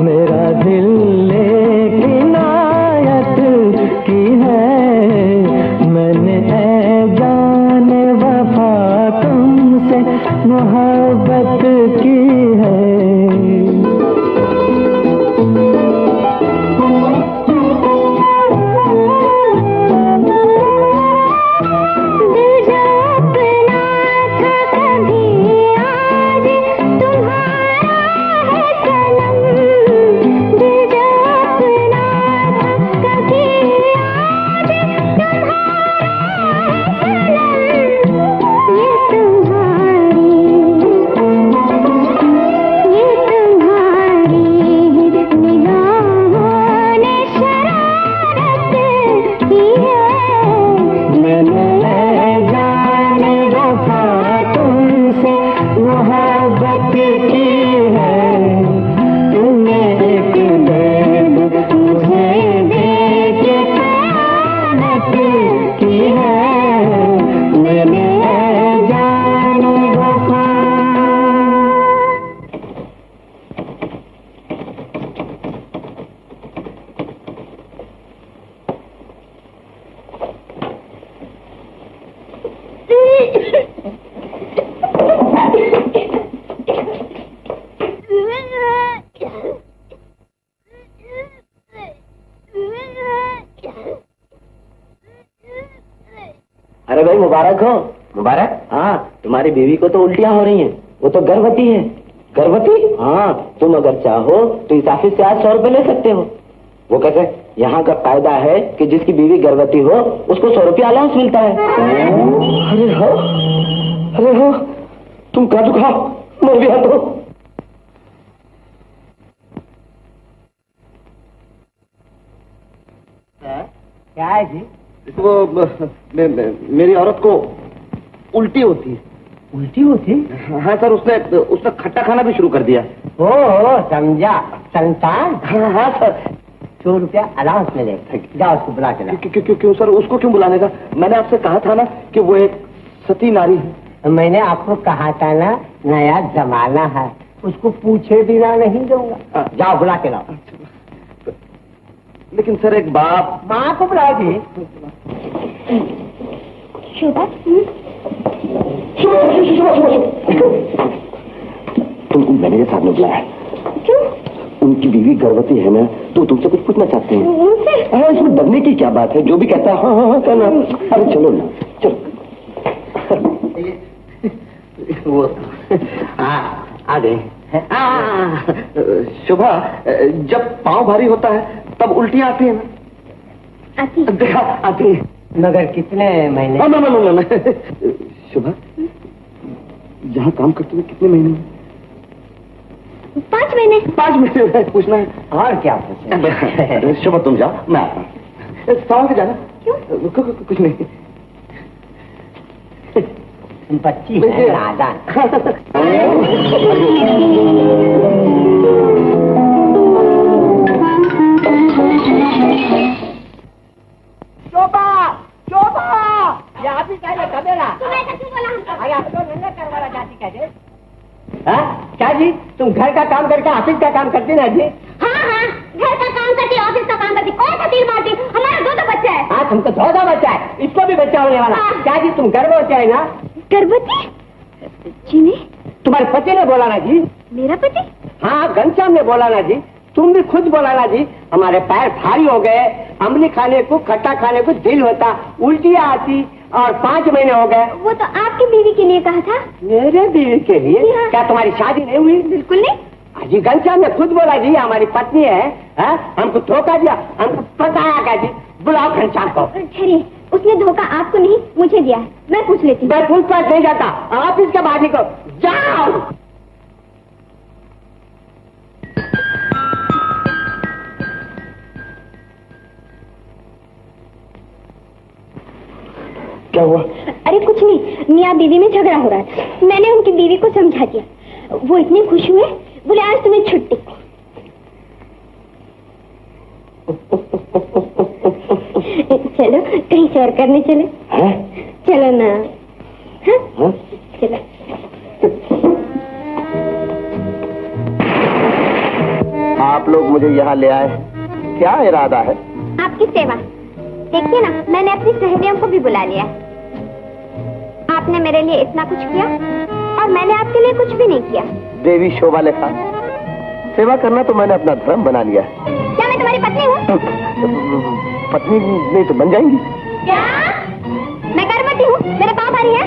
मेरा दिल लेके इनायत की है, मैंने जान वफा तुमसे मोहब्बत की है। दिल जो अपना था कभी आज तुम्हारा है सनम, दिल जो अपना था कभी आज तुम्हारा है सनम, ये तुम्हारी निगाहों ने शरारत की है, मैंने जान वफा तुमसे मोहब्बत की है, तुमने एक दर्द मुझे दे के कयामत की है, मैंने जान वफा। अरे भाई मुबारक हो। मुबारक? हाँ, तुम्हारी बीवी को तो उल्टियां हो रही हैं, वो तो गर्भवती है। गर्भवती? हाँ, तुम अगर चाहो तो इस ऑफिस से आज 100 रुपए ले सकते हो। वो कैसे? यहाँ का कायदा है कि जिसकी बीवी गर्भवती हो उसको 100 रुपया अलाउंस मिलता है। अरे हो, तुम काजू खाओ, मैं भी आता हूँ। क्या है जी? वो मेरी औरत को उल्टी होती है। उल्टी होती? हाँ सर, उसने खट्टा खाना भी शुरू कर दिया। ओ समझा, संतान। हाँ हाँ सर। 100 रुपया अलाउंस मिलेगा, जाओ उसको बुला के लाओ। क्यों सर, उसको क्यों बुलाने का? मैंने आपसे कहा था ना कि वो एक सती नारी है। मैंने आपको कहा था ना, नया जमाना है, उसको पूछे बिना नहीं दूंगा। जाओ बुला के लाओ। लेकिन सर एक बात। माँ को बुलाओ जी। शोभा, तुमको मैंने साथ में बुलाया। क्यों? उनकी बीवी गर्भवती है ना, तो तुमसे कुछ पूछना चाहते हैं। हाँ, इसमें डरने की क्या बात है? जो भी कहता है हाँ हाँ हाँ कहना। अरे चलो ना, चलो। वो आ गए। शोभा, जब पाँव भारी होता है तब उल्टियाँ आती है ना? आती है। मगर कितने महीने? ना शोभा, जहाँ काम करते हुए कितने महीने? 5 महीने। 5 महीने पूछना है? और क्या पूछे? शोभा तुम जाओ, मैं आता हूँ। सवाल से जाना। क्यों? कुछ नहीं। बच्ची है नादान। शोभा, शोभा, यहाँ भी क्या है कबेला? तुम्हें ऐसा क्यों बोला? आया तो नन्हे कर वाला जाती कैसे? हाँ क्या जी, तुम घर का काम करके ऑफिस का काम करती ना जी? हाँ हाँ, घर का काम करती, ऑफिस का काम करती, कौन सा तीर मारती? हमारा 2 बच्चा है। हाँ तुमको 2 बच्चा है, इसको भी बच्चा होने वाला। हाँ। क्या जी तुम गर्भवती है ना? गर्भवती? जी नहीं। तुम्हारे पति ने बोला ना जी? मेरा पति? हाँ घनश्याम ने बोला ना जी, तुम भी खुद बोला ना जी, हमारे पैर भारी हो गए, अम्ली खाने को खट्टा खाने को दिल होता, उल्टियाँ आती और 5 महीने हो गए। वो तो आपकी बीवी के लिए कहा था। मेरे बीवी के लिए? हाँ। क्या तुम्हारी शादी नहीं हुई? बिल्कुल नहीं। जी घनश्याम ने खुद बोला जी हमारी पत्नी है, हमको धोखा दिया, हमको बताया क्या जी? बुलाओ घनश्याम को। ठहरिए, उसने धोखा आपको नहीं मुझे दिया है, मैं पूछ लेती हूँ। मैं पूछताछ नहीं जाता, आप इसके बाजी को जाओ। क्या हुआ? अरे कुछ नहीं, मियाँ बीवी में झगड़ा हो रहा था, मैंने उनकी बीवी को समझा दिया, वो इतने खुश हुए, बोले आज तुम्हें छुट्टी। चलो कहीं सैर करने चले। है? चलो ना। हाँ? हाँ? चलो। आप लोग मुझे यहाँ ले आए, क्या इरादा है? आपकी सेवा। देखिए ना, मैंने अपनी सहेलियों को भी बुला लिया। आपने मेरे लिए इतना कुछ किया और मैंने आपके लिए कुछ भी नहीं किया। देवी शोभा लेखा सेवा करना तो मैंने अपना धर्म बना लिया है। क्या मैं तुम्हारी पत्नी हूँ? पत्नी नहीं तो बन जाएंगी। क्या? मैं गर्भवती हूँ, मेरे पाँव भारी है।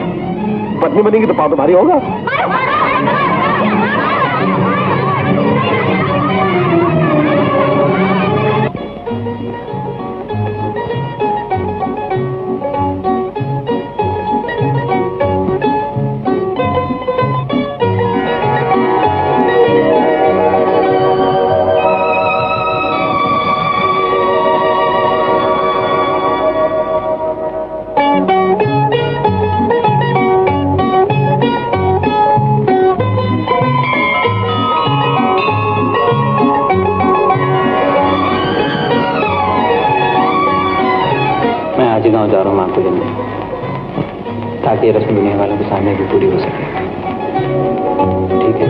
पत्नी बनेगी तो पाँव तो भारी होगा। मारो, मारो, मारो, मारो, गाँव जा रहा हूँ आपको लेने, ताकि ये रस्म दुनिया वालों के सामने भी पूरी हो सके। ठीक है?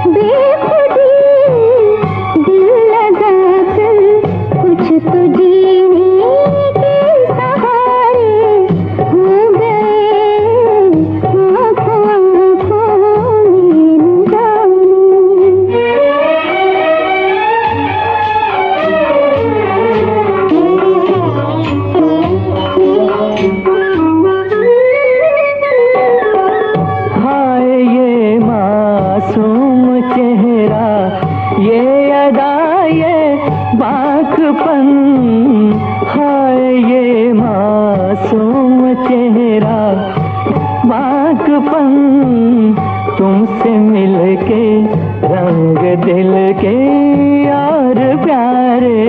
देखो अपनापन तुमसे मिलके रंग दिल के और प्यारे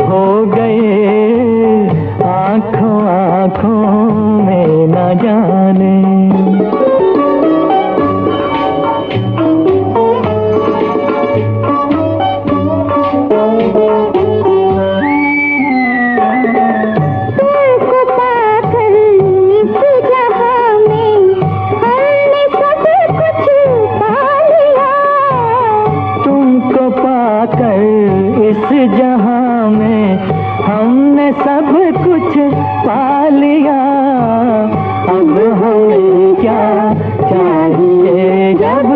हो गए, आँखों आँखों में न जाने। जहां में हमने सब कुछ पा लिया, अब हमें क्या चाहिए जब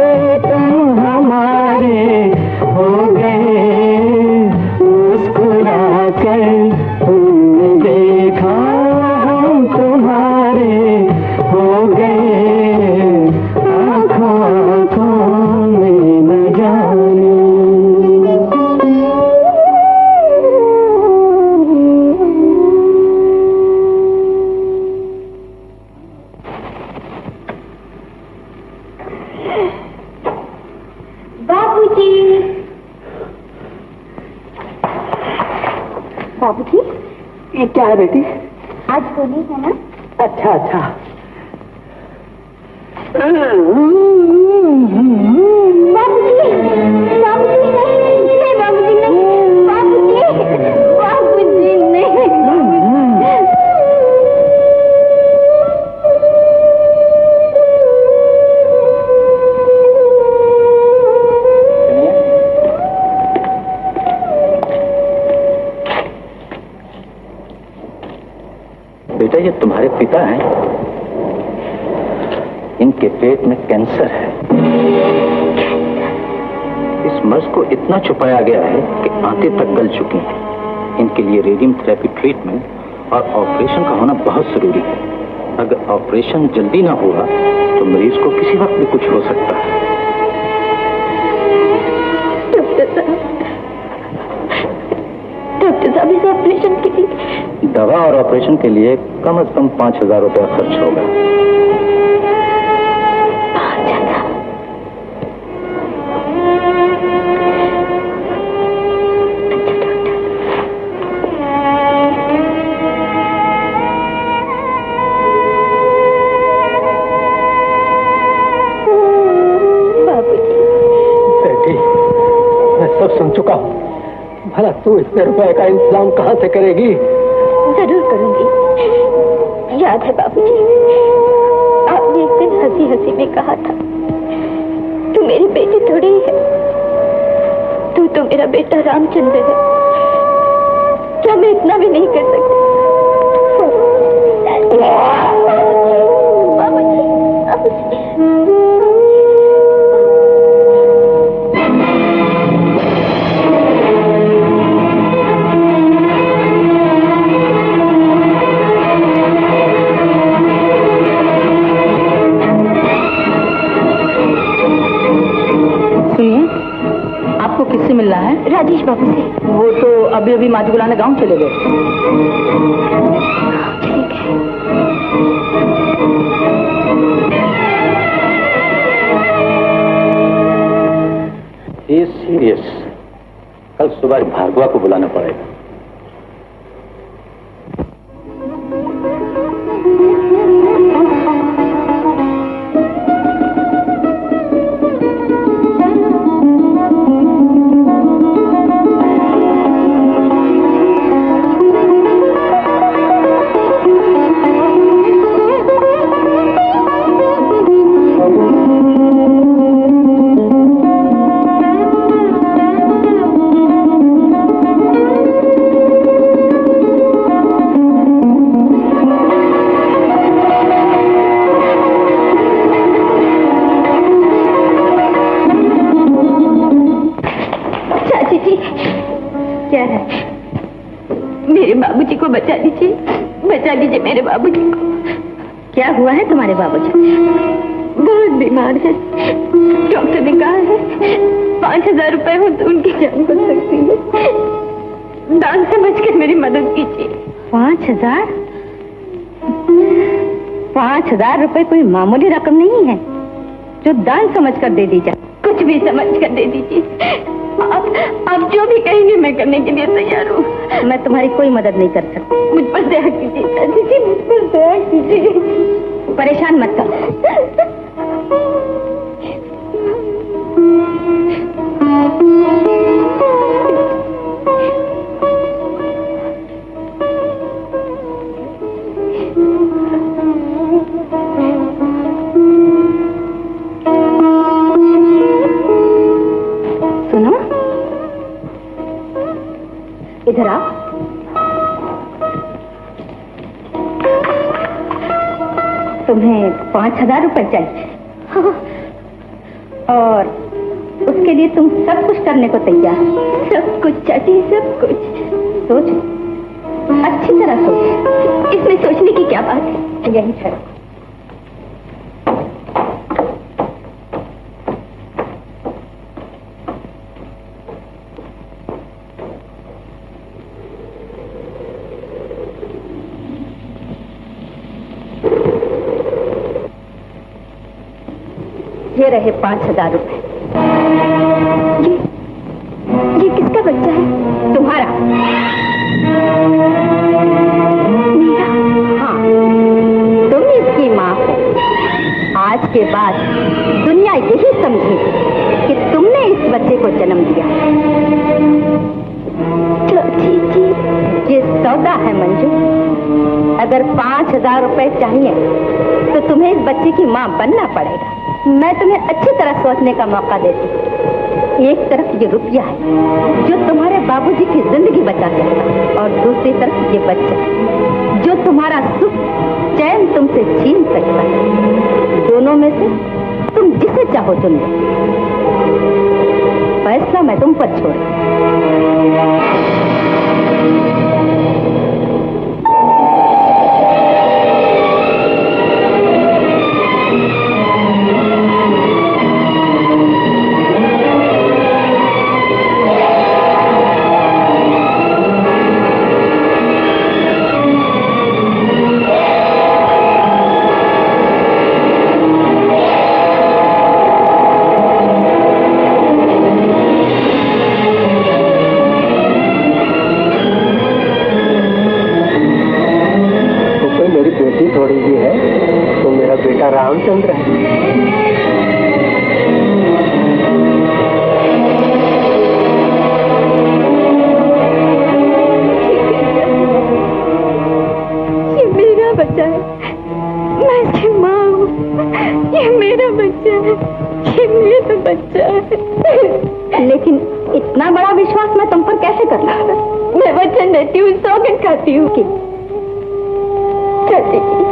तुम हमारे हो गए। मुस्कुरा कर तुमने देखा हम तुम्हारे हो गए, आँखों आँखों में न जाने। बाबूजी, ये क्या है बेटी? आज होली है ना? अच्छा अच्छा। बाबूजी, बाबूजी नहीं, बाबूजी नहीं, बाबूजी, बाबूजी नहीं। बेटा, ये तुम्हारे पिता हैं, इनके पेट में कैंसर है। इस मर्ज को इतना छुपाया गया है कि आंतें तक गल चुकी हैं। इनके लिए रेडियम थेरेपी ट्रीटमेंट और ऑपरेशन का होना बहुत जरूरी है। अगर ऑपरेशन जल्दी ना हुआ तो मरीज को किसी वक्त भी कुछ हो सकता है। डॉक्टर साहब, इस ऑपरेशन के लिए दवा और ऑपरेशन के लिए कम से कम 5,000 रुपया खर्च होगा। 5,000? बाबूजी। बेटी, मैं सब सुन चुका हूँ। भला तू इतने रुपए का इंतजाम कहाँ से करेगी? जरूर करूंगी। याद है बाबूजी, आपने एक दिन हंसी हंसी में कहा था, तू मेरी बेटी थोड़ी ही है, तू तो मेरा बेटा रामचंद्र है। क्या मैं इतना भी नहीं कर सकती? बाबूजी, बाबूजी। किससे मिलना है? राजेश बाबू से। वो तो अभी अभी माटी बुलाने गांव चले गए। ये सीरियस, कल सुबह भार्गवा को बुलाना पड़ेगा। बचा दीजिए मेरे बाबूजी को। क्या हुआ है तुम्हारे बाबूजी? बहुत बीमार है, डॉक्टर ने कहा है 5,000 रुपए हो तो उनकी जान बच सकती है। दान समझ कर मेरी मदद कीजिए। 5,000? 5,000 रुपए कोई मामूली रकम नहीं है जो दान समझकर दे दी जाए। कुछ भी समझ कर दे दीजिए। आप जो भी कहेंगे मैं करने के लिए तैयार हूँ। मैं तुम्हारी कोई मदद नहीं कर सकती। मुझ पर दया कीजिए चाची जी, मुझ पर दया कीजिए। परेशान मत करो। सुनो, इधर आओ। तुम्हें 5,000 रुपए चाहिए और उसके लिए तुम सब कुछ करने को तैयार? सब कुछ चाची, सब कुछ। सोच, अच्छी तरह सोच। इसमें सोचने की क्या बात है? यही ठहरो। ये रहे 5,000 रुपए। ये किसका बच्चा है? तुम्हारा। मेरा? हाँ, तुम इसकी माँ हो। आज के बाद दुनिया यही समझेगी कि तुमने इस बच्चे को जन्म दिया। ये सौदा है मंजू। अगर 5,000 रुपए चाहिए तो तुम्हें इस बच्चे की माँ बनना पड़ेगा। मैं तुम्हें अच्छी तरह सोचने का मौका देती हूँ। एक तरफ ये रुपया है जो तुम्हारे बाबूजी की जिंदगी बचा सकता, और दूसरी तरफ ये बच्चा जो तुम्हारा सुख चैन तुमसे छीन सकता है। दोनों में से तुम जिसे चाहो चुन लो। फैसला मैं तुम पर छोड़। रामचंद्र है। ये मेरा बच्चा है, मैं इसकी माँ हूँ। ये मेरा बच्चा है, ये मेरा बच्चा है। लेकिन इतना बड़ा विश्वास मैं तुम पर कैसे कर ला? मैं वचन देती हूँ, सौगंध खाती हूँ कि चाची जी,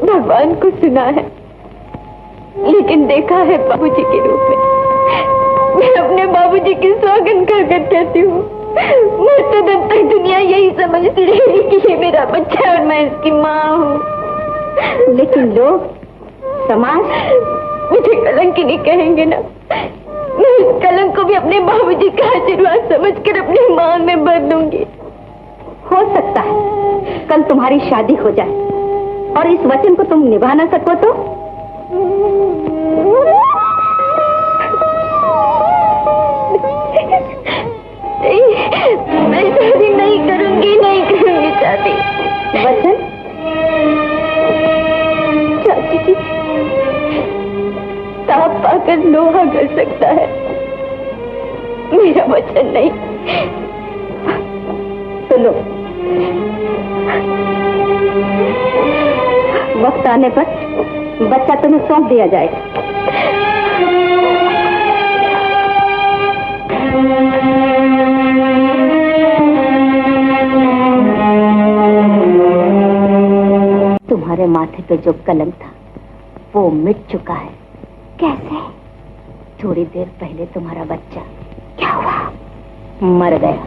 भगवान को सुना है लेकिन देखा है बाबूजी के रूप में। मैं अपने बाबूजी की सौगंध खाकर कहती हूँ, मरते दम तक दुनिया यही समझती रहेगी कि ये मेरा बच्चा है और मैं इसकी माँ हूँ। लेकिन लोग, समाज मुझे कलंकिनी कहेंगे ना। मैं इस कलंक को भी अपने बाबूजी का आशीर्वाद समझकर अपनी माँ में भर दूंगी। हो सकता है कल तुम्हारी शादी हो जाए और इस वचन को तुम निभा न सको तो? मैं शादी नहीं करूंगी, नहीं करूंगी शादी। वचन? चाची जी, ताप पाकर लोहा कर सकता है, मेरा वचन नहीं। सुनो, वक्त आने पर बच्चा तुम्हें सौंप दिया जाएगा। तुम्हारे माथे पे जो कलंक था वो मिट चुका है। कैसे? थोड़ी देर पहले तुम्हारा बच्चा क्या हुआ? मर गया।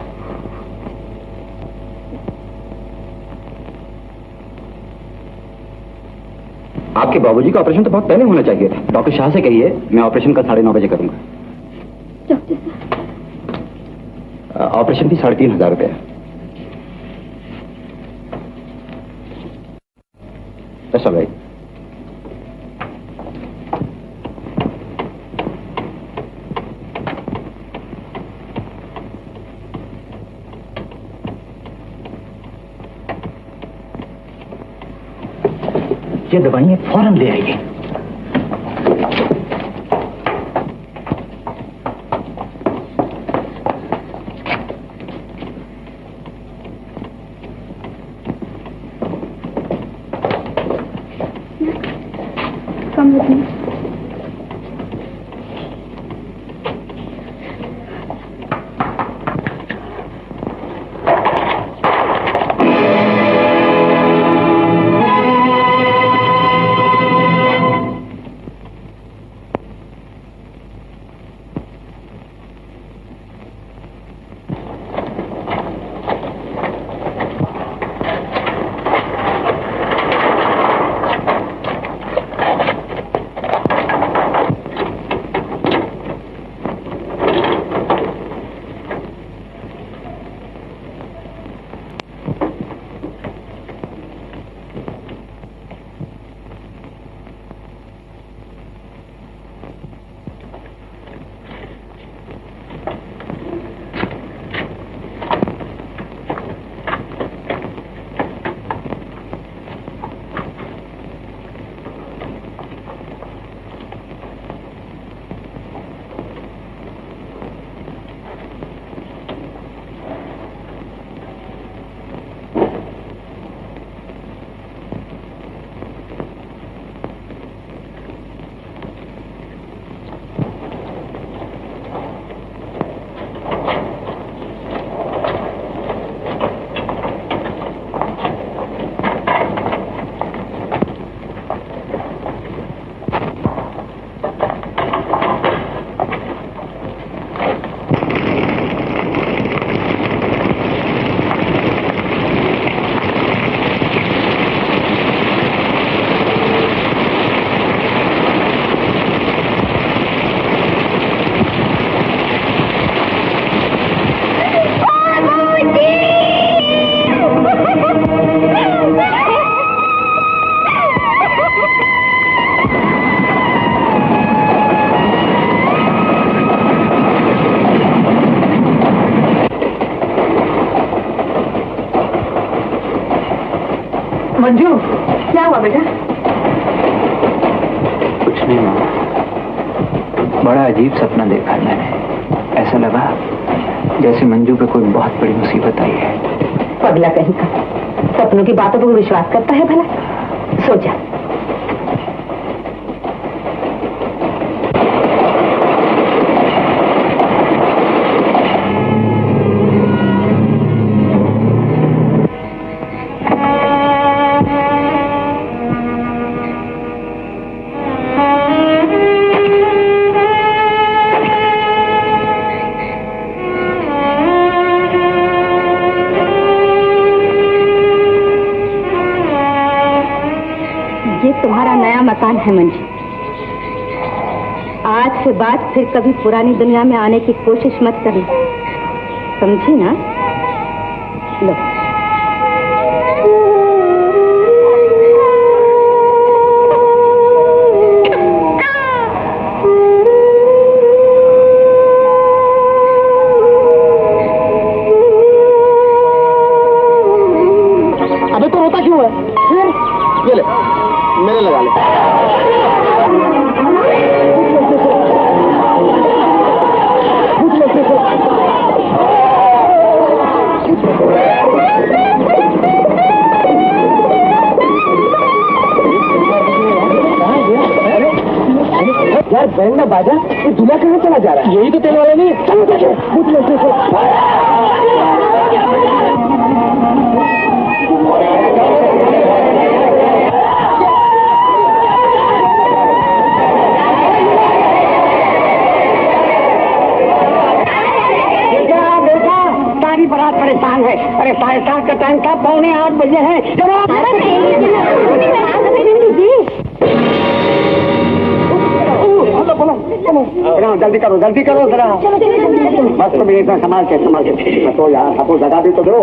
आपके बाबूजी का ऑपरेशन तो बहुत पहले होना चाहिए था। डॉक्टर शाह से कहिए मैं ऑपरेशन का 9:30 बजे करूंगा। ऑपरेशन की 3,500 रुपये। That's all right. ये दवाइयाँ फौरन ले आइए। Come with me. मंजू, क्या हुआ बेटा? कुछ नहीं माँ, बड़ा अजीब सपना देखा मैंने। ऐसा लगा जैसे मंजू पे कोई बहुत बड़ी मुसीबत आई है। पगला कहीं का, सपनों की बातों पर विश्वास करता है भला? सो जा। तुम्हारा नया मकान है मंजू। आज के बाद फिर कभी पुरानी दुनिया में आने की कोशिश मत करना, समझी ना? लो। अबे तो रोता क्यों है? ये ले, मेरे लगा ले। यार बैंड ना बाजा, ये दूल्हा कहाँ चला जा रहा है? यही तो तेल वाला नहीं है। चलो बरात परेशान है। अरे 7:30 का टाइम था, 7:45 बजे है। बोलो जल्दी करो जरा। बस तो मेरे संभाल के तो यार सबको जगह भी तो दो।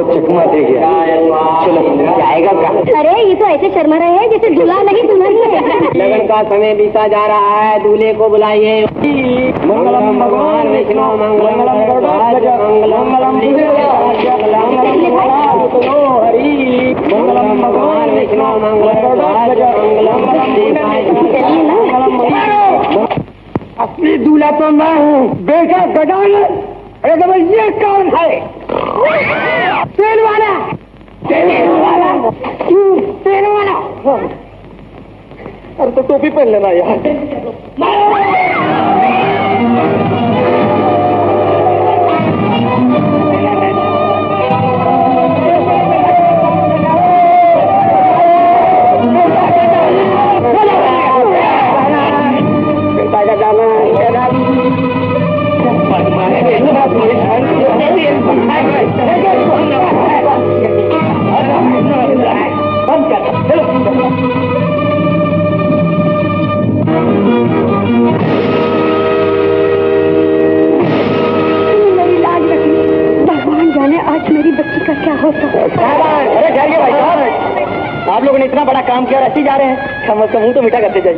चकमा दे गया। चलो जाएगा का। अरे ये तो ऐसे शर्मा रहे हैं जैसे दूल्हा नहीं दुल्हन है। लगन का समय बीता जा रहा है, दूल्हे को बुलाइए। मंगलम भगवान विष्णु मंगलम गरुड़ध्वज मंगलम हरि मंगलम भगवान विष्णु मंगलम असली दूल्हा तो मैं हूँ, बेटा गजानन। अरे तो ये कौन है? तेल वाला, तेल वाला, तेल वाला। अरे तो टोपी पहन लेना यार। आप लोगों ने इतना बड़ा काम किया और ऐसे जा रहे हैं, हम उसका मुंह तो मीठा करते जाइए।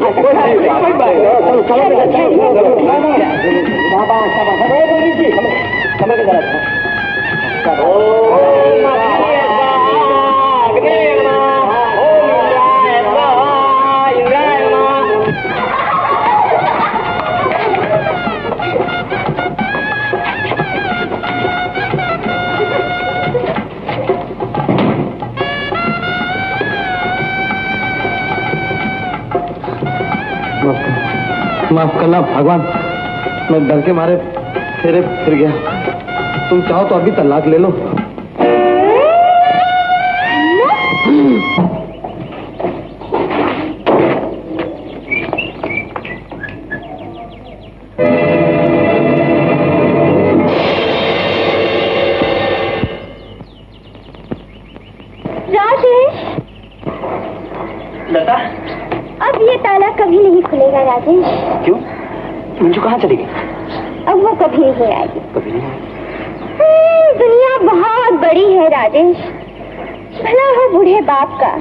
माफ करना भगवान, मैं डर के मारे फिर गया। तुम चाहो तो अभी तलाक ले लो। राजेश, लता, अब ये ताला कभी नहीं खुलेगा राजेश। क्यों? मंजू कहाँ चली गई? अब वो कभी नहीं आएगी। कभी नहीं? दुनिया बहुत बड़ी है राजेश। भला हो बूढ़े बाप का,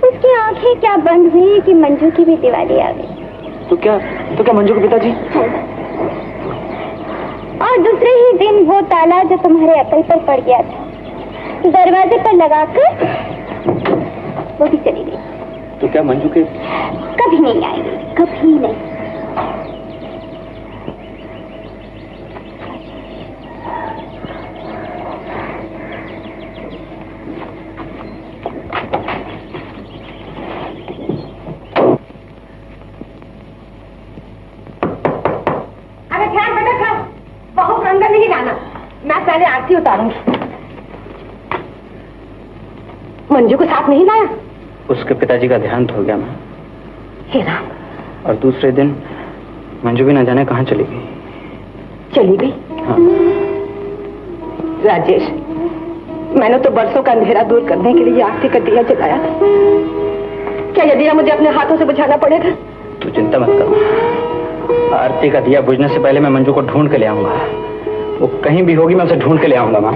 उसकी आंखें क्या बंद हुई कि मंजू की भी दिवाली आ गई। तो क्या मंजू के पिताजी? और दूसरे ही दिन वो ताला जो तुम्हारे अकल पर पड़ गया था, दरवाजे पर लगाकर वो भी चली गई। तो क्या मंजू के कभी नहीं आएगी, कभी नहीं। अरे ध्यान बेटा, ध्यान, बहुत अंदर नहीं जाना, मैं पहले आरती उतारूंगी। मंजू को साथ नहीं लाया? उसके पिताजी का ध्यान हो गया मैं। हे राम। और दूसरे दिन मंजू भी न जाने कहाँ चली गई। चली गई? हाँ। राजेश, मैंने तो बरसों का अंधेरा दूर करने के लिए आरती का दिया जलाया था। क्या ये दिया मुझे अपने हाथों से बुझाना पड़ेगा? तू चिंता मत कर, आरती का दिया बुझने से पहले मैं मंजू को ढूंढ के ले आऊंगा। वो कहीं भी होगी, मैं उसे ढूंढ के ले आऊंगा। माँ,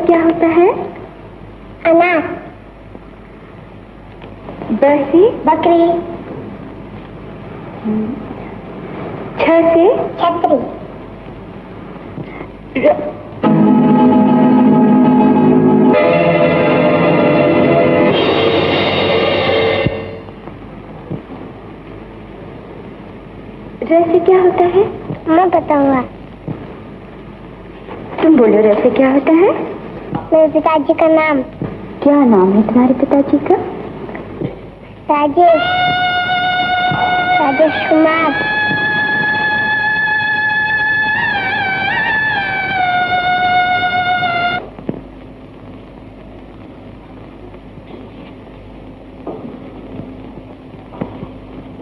क्या होता है? अनार। ब से बकरी। छ से छतरी। र से क्या होता है? मैं बताऊंगा। तुम बोलो ऐसे क्या होता है? मेरे पिताजी का नाम। क्या नाम है तुम्हारे पिताजी का? राजेश, राजेश कुमार।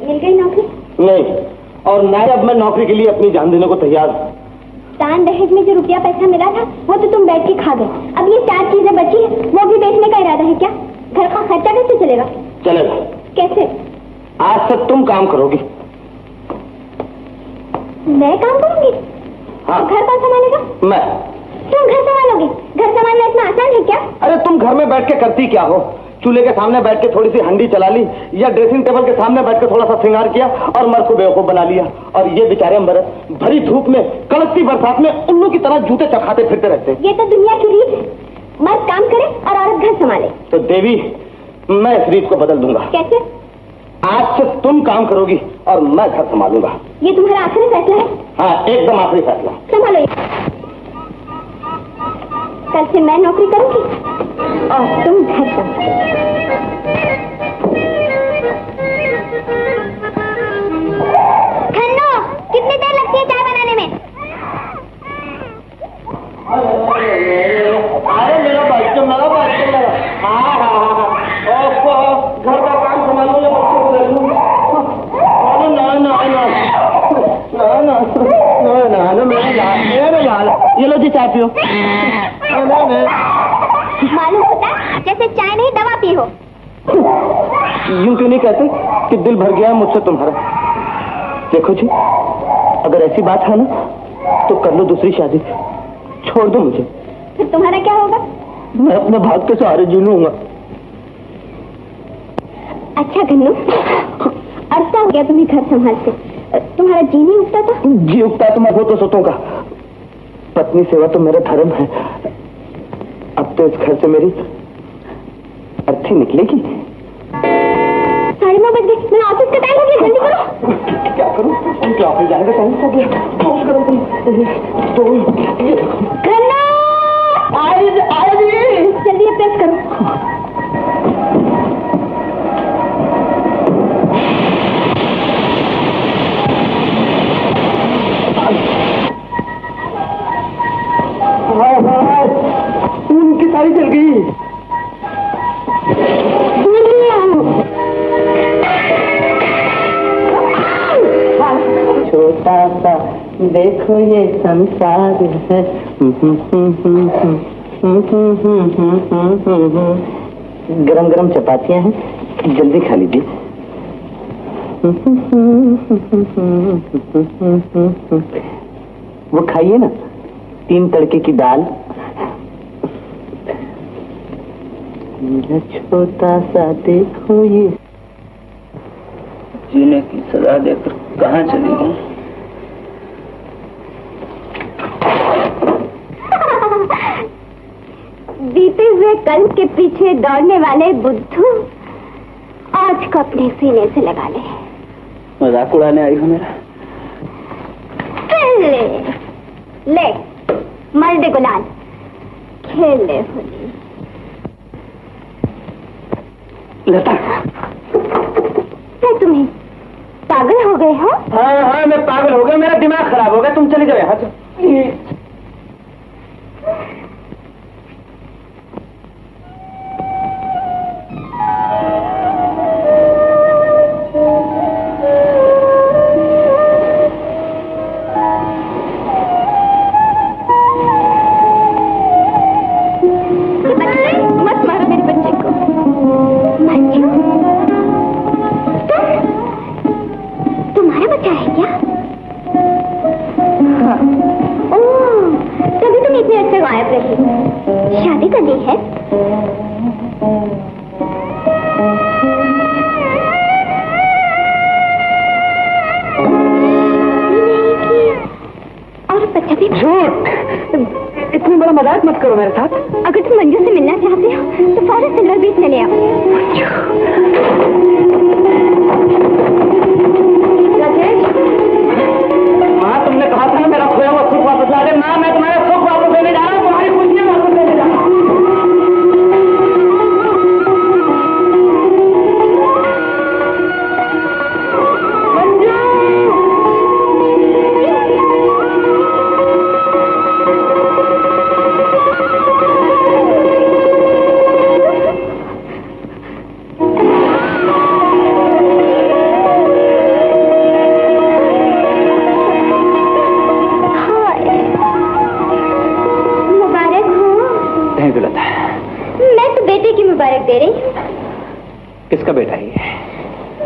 मिल गई नौकरी? नहीं, और ना ही अब मैं नौकरी के लिए अपनी जान देने को तैयार हूँ। दान दहेज में जो रुपया पैसा मिला था वो तो तुम बैठ के खा गए। अब ये 4 चीजें बची है, वो भी बेचने का इरादा है क्या? घर का खर्चा कैसे चलेगा? चलेगा। कैसे? आज से तुम काम करोगी। मैं काम करूंगी? हाँ। तो घर कौन संभालेगा? मैं। तुम घर संभालोगे? घर संभालना इतना आसान है क्या? अरे तुम घर में बैठ के करती क्या हो? चूल्हे के सामने बैठ के थोड़ी सी हंडी चला ली, या ड्रेसिंग टेबल के सामने बैठ के थोड़ा सा श्रृंगार किया और मर्द को बेवकूफ बना लिया। और ये बेचारे मर्द भरी धूप में, कड़कती बरसात में उल्लू की तरह जूते चखाते फिरते रहते। ये तो दुनिया की रीत है, मर्द काम करे और औरत घर संभाले। तो देवी, मैं इस रीत को बदल दूंगा। कैसे? आज से तुम काम करोगी और मैं घर संभालूंगा। ये तुम्हारा आखिरी फैसला है? हाँ, एकदम आखिरी फैसला। संभालो ये। कल से मैं नौकरी करूंगी और तुम घर संभालो। खन्नो, कितनी देर लगती है चाय बनाने में? अरे मेरा बच्चा, मेरा बच्चा, हाँ हाँ हाँ, घर का काम संभालो या बच्चे को देख लूँ? ना ना ना ना ना ना ना ना, मेरे यार, ये लो जी चाय पियो। मालूम होता जैसे चाय नहीं दवा पी हो। यूं क्यों नहीं कहते कि दिल भर गया है मुझसे तुम्हारा? देखो जी, अगर ऐसी बात है ना तो कर लो दूसरी शादी, छोड़ दो मुझे। फिर तुम्हारा क्या होगा? मैं अपने भाग के सहारे जी लूंगा। अच्छा गन्नू, अरसा हो गया तुम्हें घर संभालते, तुम्हारा जी नहीं उठता था? जी उठता तो मैं वो तो सोचूंगा। पत्नी सेवा तो मेरा धर्म है। अब तो इस घर से मेरी अर्थी निकलेगी। 9:30 बज गए, मेरा ऑफिस का टाइम हो गया, जल्दी करो। क्या करूं? क्या ऑफिस जाने का टाइम हो गया? तो ये गन्नू, जल्दी ये प्रेस करो। उनकी सारी चल गई। छोटा सा देखो ये संसार है, गरम गरम चपातियां हैं, जल्दी खा लीजिए। वो खाइए ना, 3 तड़के की दाल। मेरा छोटा सा देखो ये। जीने की सजा देकर कहाँ चली गई? बीते हुए कल के पीछे दौड़ने वाले बुद्धू आज को अपने सीने से लगा ले। मजाक उड़ाने आई हो मेरा? ले मर्द गुलाल, खेल ले होली। लता, तुम्हें पागल हो गए हो? हाँ हाँ, मैं पागल हो गया, मेरा दिमाग खराब हो गया। तुम चली जाओ यहाँ से। मत मारो मेरे बच्चे को। तुम्हारा बच्चा है क्या? हाँ। ओह, तभी तुम इतने अच्छे गायब रही। शादी कर दी है? और बच्चा भी? झूठ! इतनी बड़ा मजाक मत करो मेरे साथ। अगर तुम मंजू से मिलना चाहते हो तो फौरन सिल्वर बीच ले आओ। राजेश, हाँ तुमने कहा किसका बेटा है ये?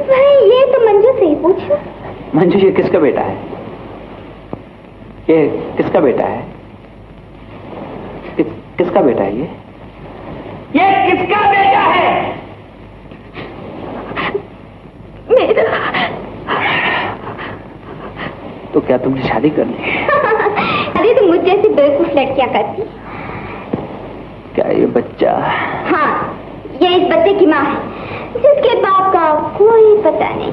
भाई ये तो मंजू से ही पूछो। मंजू, ये किसका बेटा है? ये किसका बेटा है? किसका बेटा है ये? ये किसका बेटा है? मेरा। तो क्या तुमने शादी कर ली? अरे तो मुझ जैसी बेवकूफ लड़कियां करती। क्या ये बच्चा? हाँ, ये इस बच्चे की माँ है, जिसके बाप का कोई पता नहीं।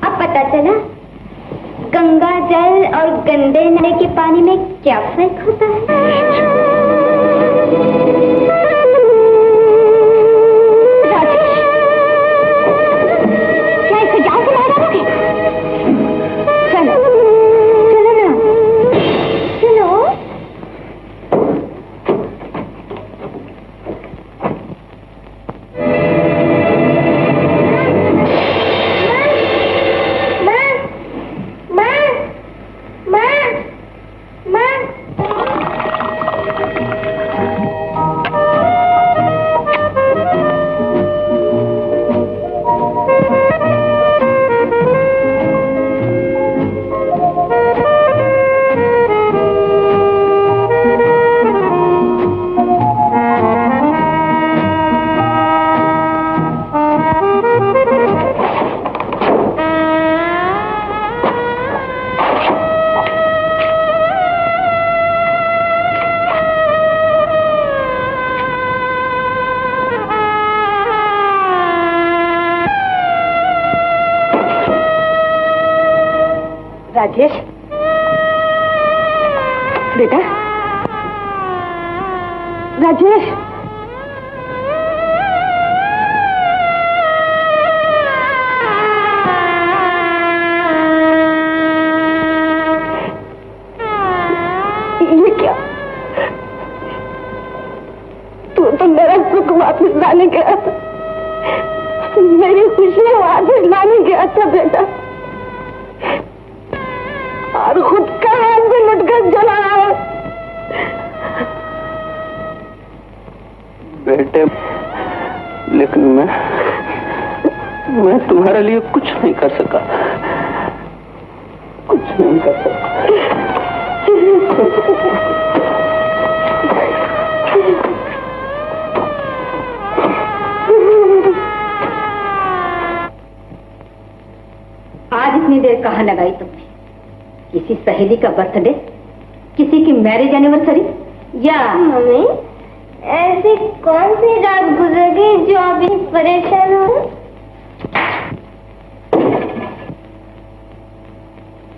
अब पता चला गंगा जल और गंदे नाले के पानी में क्या फर्क होता है। राजेश बेटा, राजेश ये क्या? तू तो मेरा सुख वापस लाने गया था, मेरी खुशियां वापस लाने गया था बेटा, और खुद का हाथ भी लुटकर चला है। बेटे, लेकिन मैं तुम्हारे लिए कुछ नहीं कर सका, कुछ नहीं कर सका। आज इतनी देर कहाँ लगाई तुमने? किसी सहेली का बर्थडे, किसी की मैरिज एनिवर्सरी, या मम्मी ऐसी कौन सी रात गुजर गई जो अभी परेशान हो?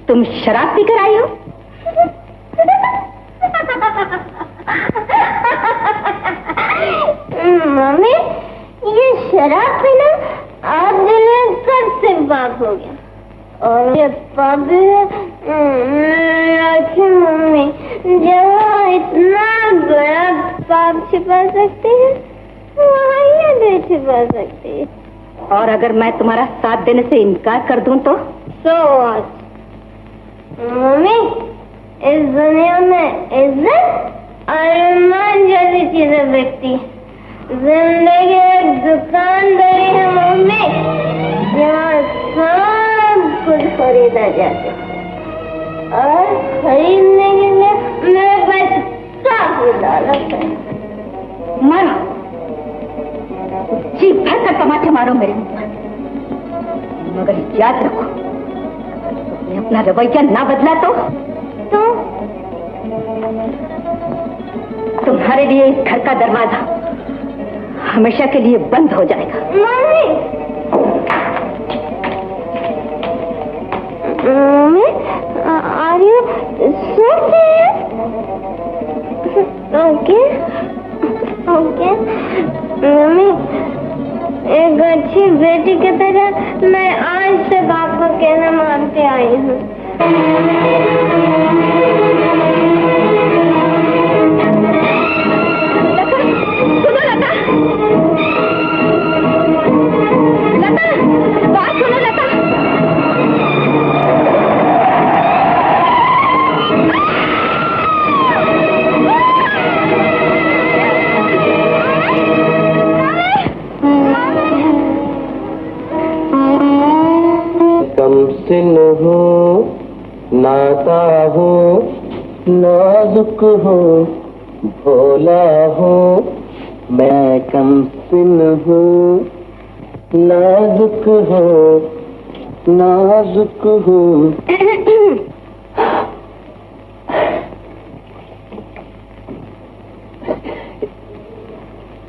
तुम शराब पीकर आई हो? मम्मी ये शराब पीना आज दिन कब से पाप हो गया, और ये पाप भी मम्मी जहाँ इतना बड़ा पाप छिपा सकते हैं वहाँ ये भी छिपा सकती है। और अगर मैं तुम्हारा साथ देने से इनकार कर दूं तो? So what? मम्मी इस दुनिया में इज्जत और ईमान जैसी चीजें बिकती है। जिंदगी एक दुकानदारी है मम्मी, यहाँ सब कुछ खरीदा जाता है, और खरीदने के लिए मेरे पास काफी दौलत है। मारो, जी भर कर तमाचे मारो मेरे मुंह पर, मगर याद रखो तुमने अपना रवैया ना बदला तो तुम्हारे लिए इस घर का दरवाजा हमेशा के लिए बंद हो जाएगा। Mummy mummy are you so serious? Okay okay mummy, एक अच्छी बेटी की तरह मैं आज तक आपका कहना मानते आई हूँ। कमसिन हूँ, नाता हूँ, नाजुक हूँ, भोला हूँ। मैं कमसिन हूँ, नाजुक हूँ, नाजुक हूँ।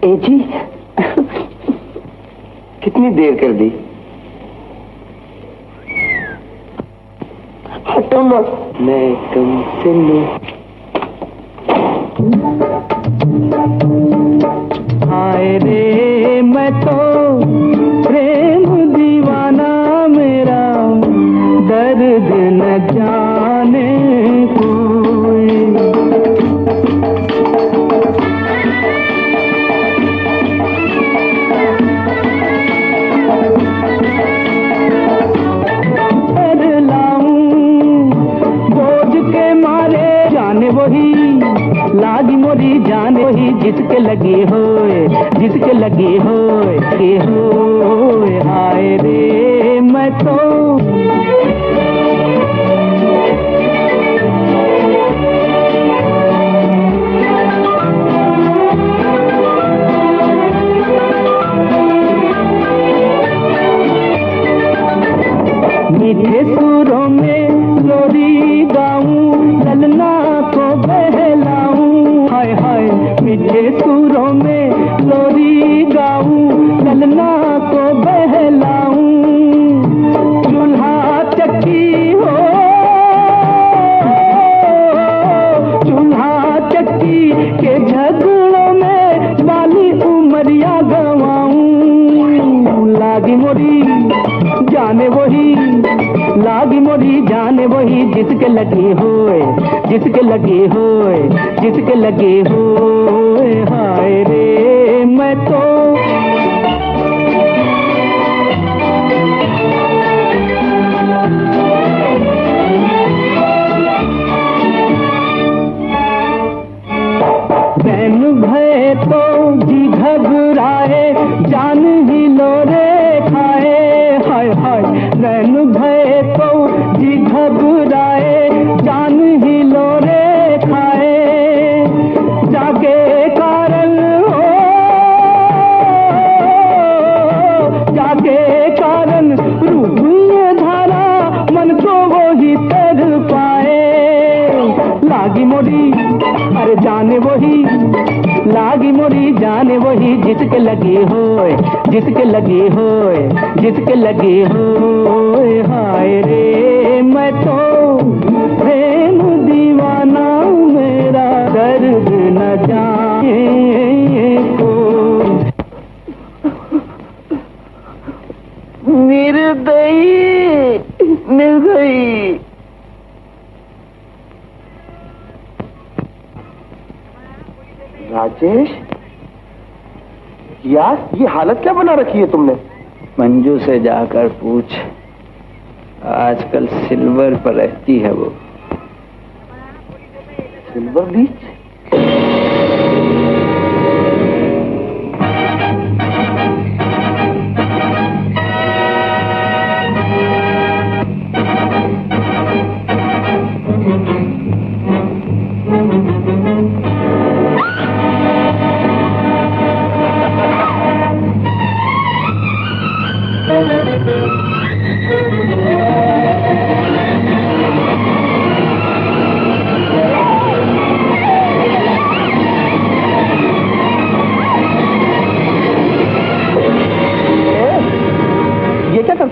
ए जी, कितनी देर कर दी? हटो मत। मैं कमसिन हाय रे मैं तो प्रेम दीवाना, मेरा दर्द न जाने कोई। वही लागी मोरी जान, वही जिसके लगी होए, जिसके लगी होए के होए। हाय रे मैं तो मीठे सुरों में लोरी गाऊं, ललना को बहलाऊं। हाय हाय मीठे सुरों में लोरी गाऊं, ललना को बहलाऊं। चूल्हा चक्की हो, चूल्हा चक्की के झगड़ों में बाली उमरिया गवाऊं। लागी मोरी जाने वही, लागी मोरी जाने वही, जिसके लगी होए, जिसके लगी होए, जिसके लगी होए। हाय रे मैं तो बैन भय तो जी घबराए, जान ही लोरे खाए। हाय हाय बैन भय तो जी घबराए, जान ही लोरे खाए। जाके कारण हो, जाके कारण रूप ये धारा, मन को वो ही तर पाए। लागी मोरी अरे जाने वही, लागी मोरी जाने वही, जिसके लगी होए, जिसके लगी होए, जिसके लगी होए। हाय रे मैं तो प्रेम दीवाना, मेरा दर्द न जाने कोई। निर्दयी निर्दयी। राजेश, यार ये हालत क्या बना रखी है तुमने? मंजू से जाकर पूछ, आजकल सिल्वर पर रहती है वो। सिल्वर बीच?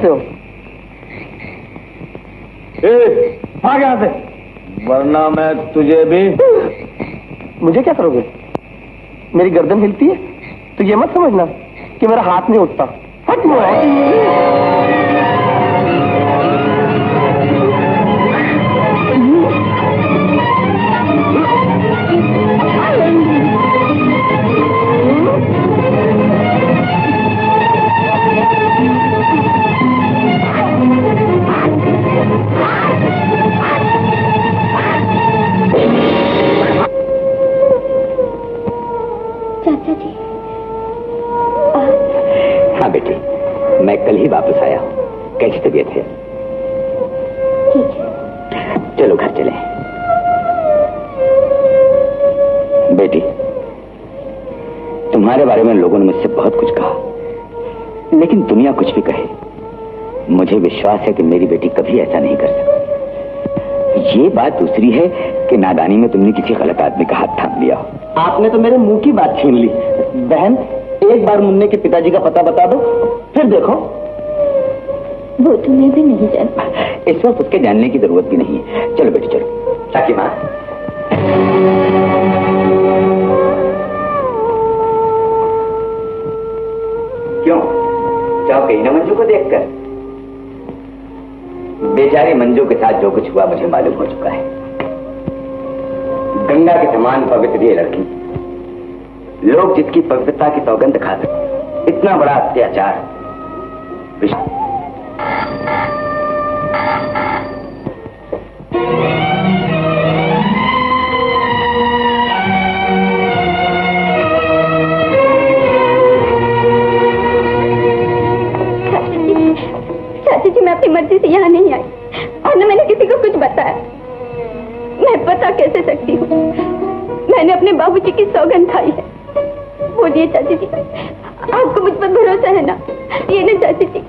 हो? भाग यहाँ से, वरना मैं तुझे भी। मुझे क्या करोगे? मेरी गर्दन हिलती है तो ये मत समझना कि मेरा हाथ नहीं उठता। हट हाँ बेटी, मैं कल ही वापस आया हूँ। कैसी तबीयत है? चलो घर चले। बेटी, तुम्हारे बारे में लोगों ने मुझसे बहुत कुछ कहा, लेकिन दुनिया कुछ भी कहे, मुझे विश्वास है कि मेरी बेटी कभी ऐसा नहीं कर सकती। ये बात दूसरी है कि नादानी में तुमने किसी गलत आदमी का हाथ थाम लिया हो। आपने तो मेरे मुंह की बात छीन ली। बहन, एक बार मुन्ने के पिताजी का पता बता दो, फिर देखो। वो तुम्हें भी नहीं जानता। इस वक्त उसके जानने की जरूरत भी नहीं है। चलो बेटी चलो। चाची माँ, क्यों जाओ कहीं ना मंजू को देखकर? बेचारी मंजू के साथ जो कुछ हुआ मुझे मालूम हो चुका है। गंगा के समान पवित्र ये लड़की, लोग जिसकी पवित्रता की सौगंध खा सकते, इतना बड़ा अत्याचार। चाची जी, मैं अपनी मर्जी से यहाँ नहीं आई और न मैंने किसी को कुछ बताया। मैं बता कैसे सकती हूँ? मैंने अपने बाबूजी की सौगंध खाई है। बोलिए चाची जी, आपको मुझ पर भरोसा है ना? ये ना चाची जी,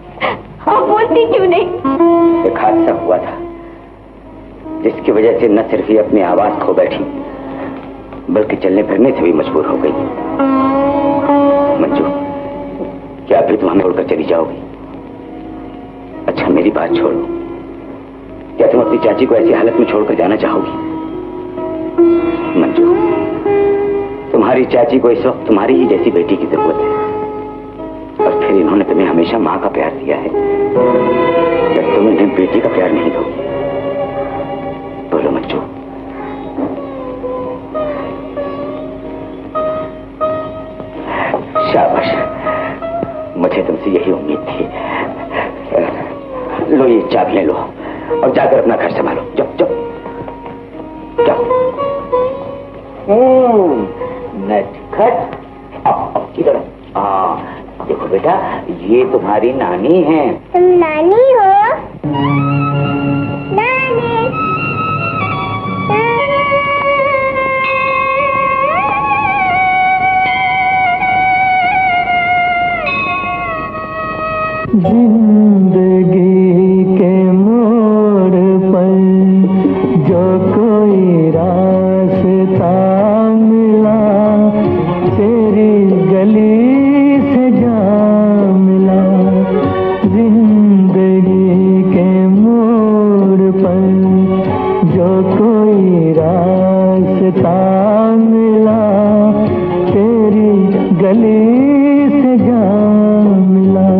आप बोलती क्यों नहीं? एक हादसा हुआ था जिसकी वजह से न सिर्फ ही अपनी आवाज खो बैठी, बल्कि चलने फिरने से भी मजबूर हो गई। मंजू, क्या फिर तुम हमें छोड़कर चली जाओगी? अच्छा मेरी बात छोड़ो, क्या तुम अपनी चाची को ऐसी हालत में छोड़कर जाना चाहोगी? मंजू, तुम्हारी चाची को इस वक्त तुम्हारी ही जैसी बेटी की जरूरत है, और फिर इन्होंने तुम्हें हमेशा मां का प्यार दिया है। जब तुम इन्हें बेटी का प्यार नहीं दोगी, बोलो मंजू। शाबाश, मुझे तुमसे यही उम्मीद थी। लो ये चाबियां लो और जाकर अपना घर संभालो। जाओ जाओ जाओ। नटखट, इधर। देखो बेटा, ये तुम्हारी नानी है। तुम नानी हो? नानी। जिंदगी के मोड़ पर जो कोई रास्ता मिला, तेरी गली से जा मिला। जिंदगी के मोड़ पर जो कोई रास्ता मिला, तेरी गली से जा मिला।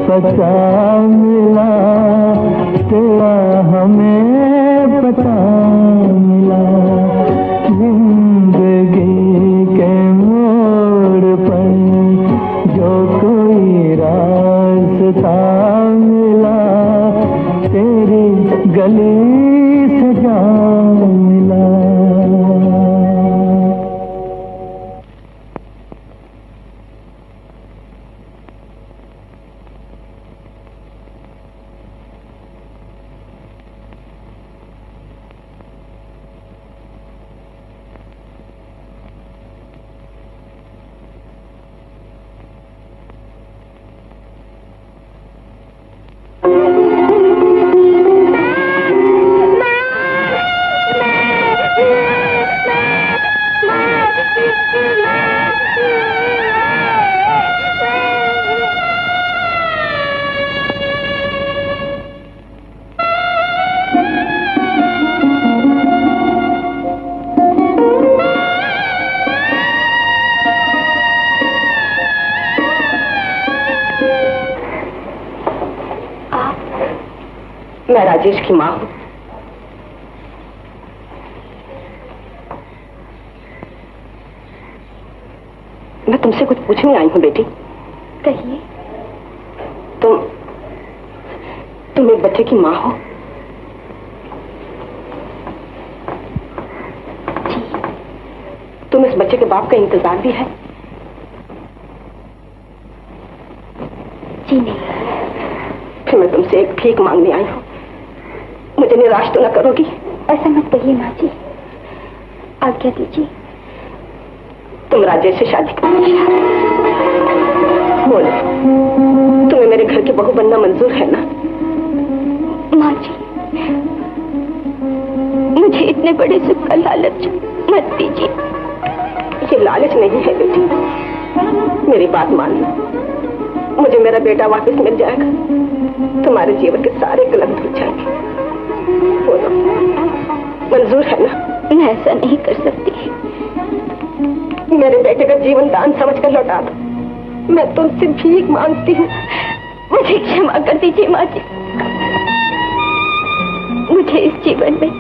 पता मिला तेरा हमें पता मिला, जिंदगी के मोड़ पर जो कोई रास्ता मिला, तेरी गली से जा मिला। मैं राजेश की मां हूं। मैं तुमसे कुछ पूछने आई हूं बेटी। कहिए। तुम एक बच्चे की मां हो? जी। तुम इस बच्चे के बाप का इंतजार भी है? जी नहीं। फिर मैं तुमसे एक भीख मांगने आई हूं, मुझे निराश तो न करोगी? ऐसा मत कहिए माँ जी, आज्ञा दीजिए। तुम राजेश से शादी करो। बोलो, तुम्हें मेरे घर की बहू बनना मंजूर है ना? माँ जी, मुझे इतने बड़े सुख का लालच मत दीजिए। ये लालच नहीं है बेटी, मेरी बात मान लो। मुझे मेरा बेटा वापस मिल जाएगा, तुम्हारे जीवन के सारे कलंक धुल जाएंगे। बोलो, मंजूर है ना? मैं ऐसा नहीं कर सकती। मेरे बेटे का जीवन दान समझकर लौटा दो। मैं तुमसे भीख मांगती हूँ। मुझे क्षमा कर दीजिए माँ जी। मुझे इस जीवन में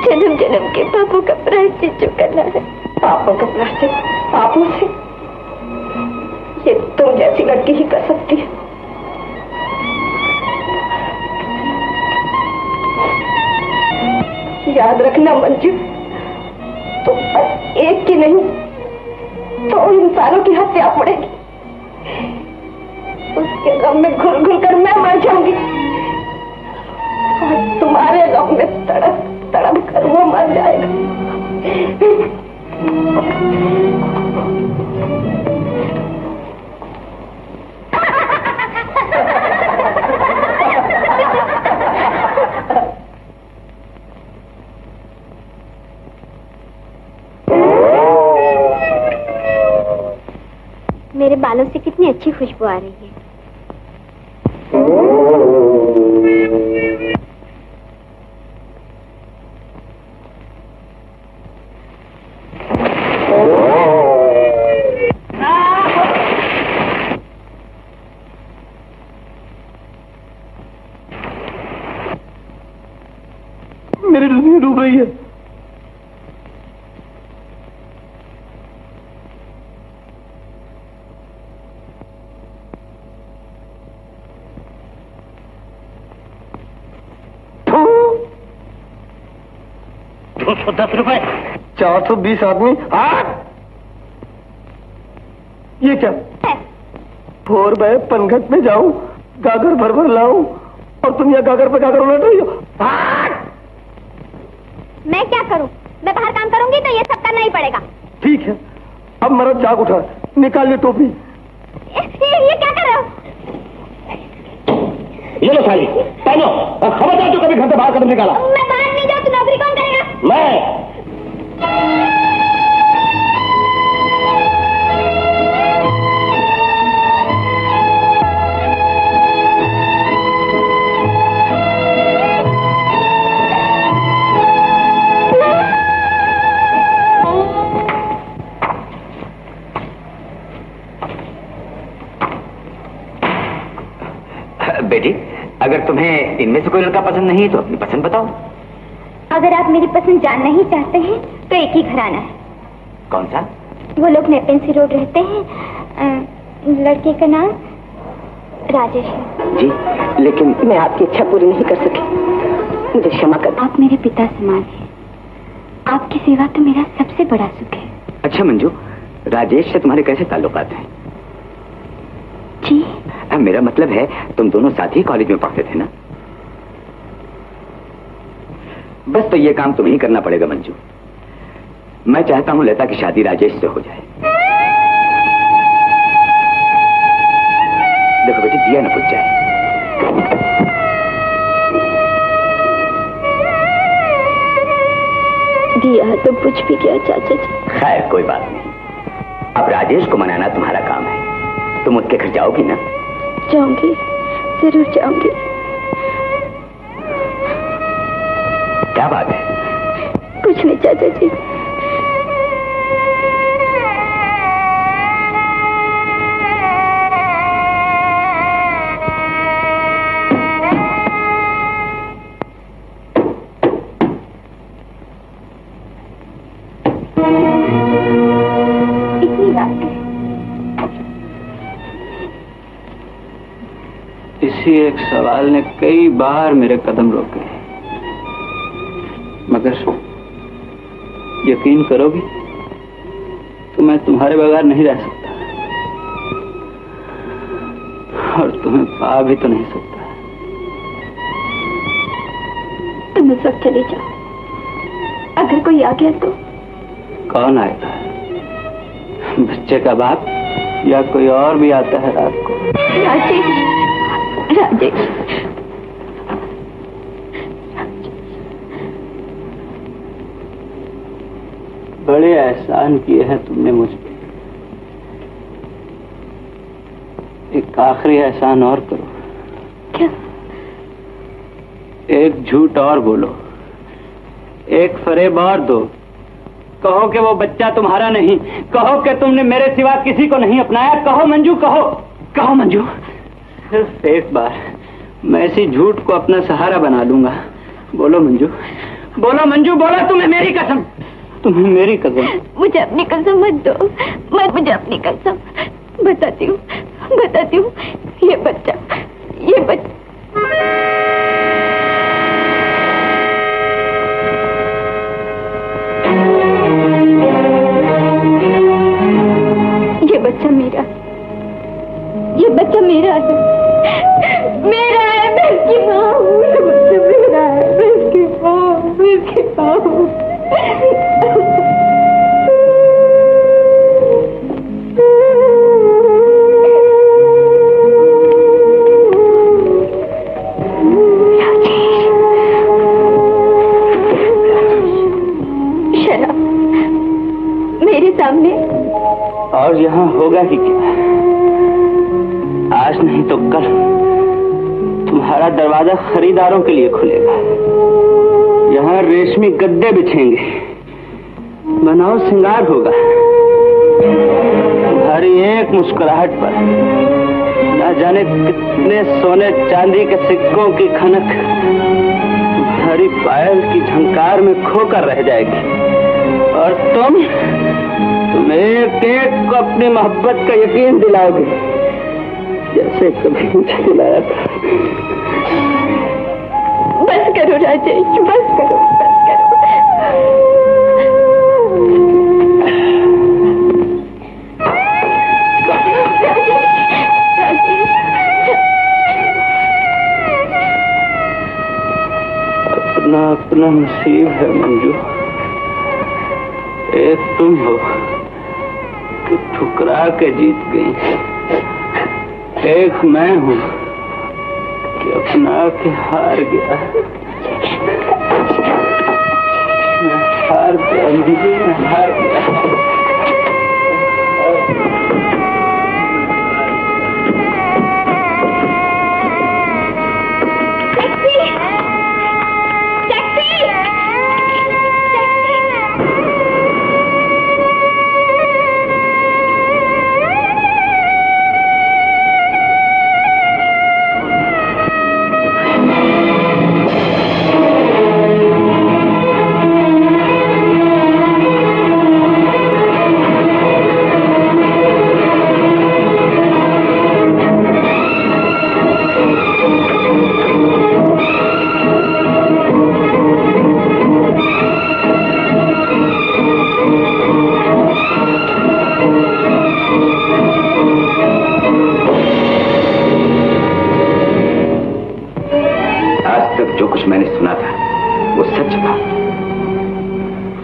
जन्म जन्म के पापों का प्रायश्चित जो करना है। पापों का प्रायश्चित? पापों से? ये तुम जैसी लड़की ही कर सकती है। याद रखना मंजू, तो एक की नहीं तो इंसानों की हत्या पड़ेगी। उसके गम में घुल घुल कर मैं मर जाऊंगी और तुम्हारे गम में तड़प तड़प कर वो मर जाएगा। मेरे बालों से कितनी अच्छी खुशबू आ रही है। मेरी दुनिया डूब रही है। ₹210, 420 आदमी। ये क्या? भोर मैं पनघट में जाऊं, गागर भर भर लाऊं और तुम यहाँ गागर पे गागर उलट रही हो। मैं क्या करूं? मैं बाहर काम करूंगी तो ये सब करना ही पड़ेगा। ठीक है, अब मर्द जाग उठा, निकाल ले टोपी। ये क्या कर रहे हो? ये लो साली, पहनो और खबरदार जो कभी घर से बाहर कदम निकाला। मैं बाहर नहीं जाऊँ तो नौकरी कौन करेगा? मैं। बेटी, अगर तुम्हें इनमें से कोई लड़का पसंद नहीं तो अपनी पसंद बताओ। अगर आप मेरी पसंद जानना ही चाहते हैं तो एक ही घराना है। कौन सा? वो लोग नेपेंसी रोड रहते हैं। लड़के का नाम राजेश है। जी, लेकिन मैं आपकी इच्छा पूरी नहीं कर सकी, मुझे क्षमा कर। आप मेरे पिता समान हैं। आपकी सेवा तो मेरा सबसे बड़ा सुख है। अच्छा मंजू, राजेश से तुम्हारे कैसे ताल्लुकात हैं? जी, मेरा मतलब है तुम दोनों साथ ही कॉलेज में पढ़ते थे ना? बस तो ये काम तुम्हें ही करना पड़ेगा मंजू। मैं चाहता हूं लता की शादी राजेश से हो जाए। देखो बेटी, दिया न बुझ जाए। दिया तो बुझ भी गया चाचा जी। खैर कोई बात नहीं, अब राजेश को मनाना तुम्हारा काम है। तुम उसके घर जाओगी ना? जाऊंगी, जरूर जाऊंगी। क्या बात है? कुछ नहीं चाचा जी। इतनी रात है। इसी एक सवाल ने कई बार मेरे कदम रोके, मगर यकीन करोगी तो मैं तुम्हारे बगैर नहीं रह सकता, और तुम्हें पा भी तो नहीं सकता। तुम इस वक्त चले जाओ, अगर कोई आ गया तो? कौन आएगा? बच्चे का बाप या कोई और भी आता है रात को? राजेश, राजेश, बड़े एहसान किए हैं तुमने मुझ पे। एक आखिरी एहसान और करो। क्या? एक झूठ और बोलो, एक फरेब और दो। कहो कि वो बच्चा तुम्हारा नहीं, कहो कि तुमने मेरे सिवा किसी को नहीं अपनाया। कहो मंजू, कहो, कहो मंजू। सिर्फ एक बार मैं इसी झूठ को अपना सहारा बना लूंगा। बोलो मंजू, बोलो मंजू, बोलो। तुम्हें मेरी कसम, तुम्हें मेरी कसम। मुझे अपनी कसम मत दो, मत मुझे अपनी कसम। बताती हूँ, बताती हूँ। ये बच्चा ये बच्चा मेरा, ये बच्चा मेरा है, मेरा है। मैं इसकी माँ हूँ, ये बच्चा मेरा है। मैं इसकी माँ हूँ, मैं इसकी माँ हूँ। शराब मेरे सामने, और यहाँ होगा ही क्या? आज नहीं तो कल तुम्हारा दरवाजा खरीदारों के लिए खुलेगा। यहाँ रेशमी गद्दे बिछेंगे, बनाओ श्रृंगार होगा। तुम्हारी एक मुस्कुराहट पर न जाने कितने सोने चांदी के सिक्कों की खनक तुम्हारी पायल की झंकार में खोकर रह जाएगी, और तुम एक एक को अपनी मोहब्बत का यकीन दिलाओगे, जैसे कभी मुझे दिलाया था। बस करो राजेश, बस करो, बस करो। अपना अपना नसीब है मंजू। एक तुम हो कि ठुकरा के जीत गई, एक मैं हूँ कि अपना के हार गया। मैं हार गया मंजू, मैं हार गया। तक जो कुछ मैंने सुना था वो सच था।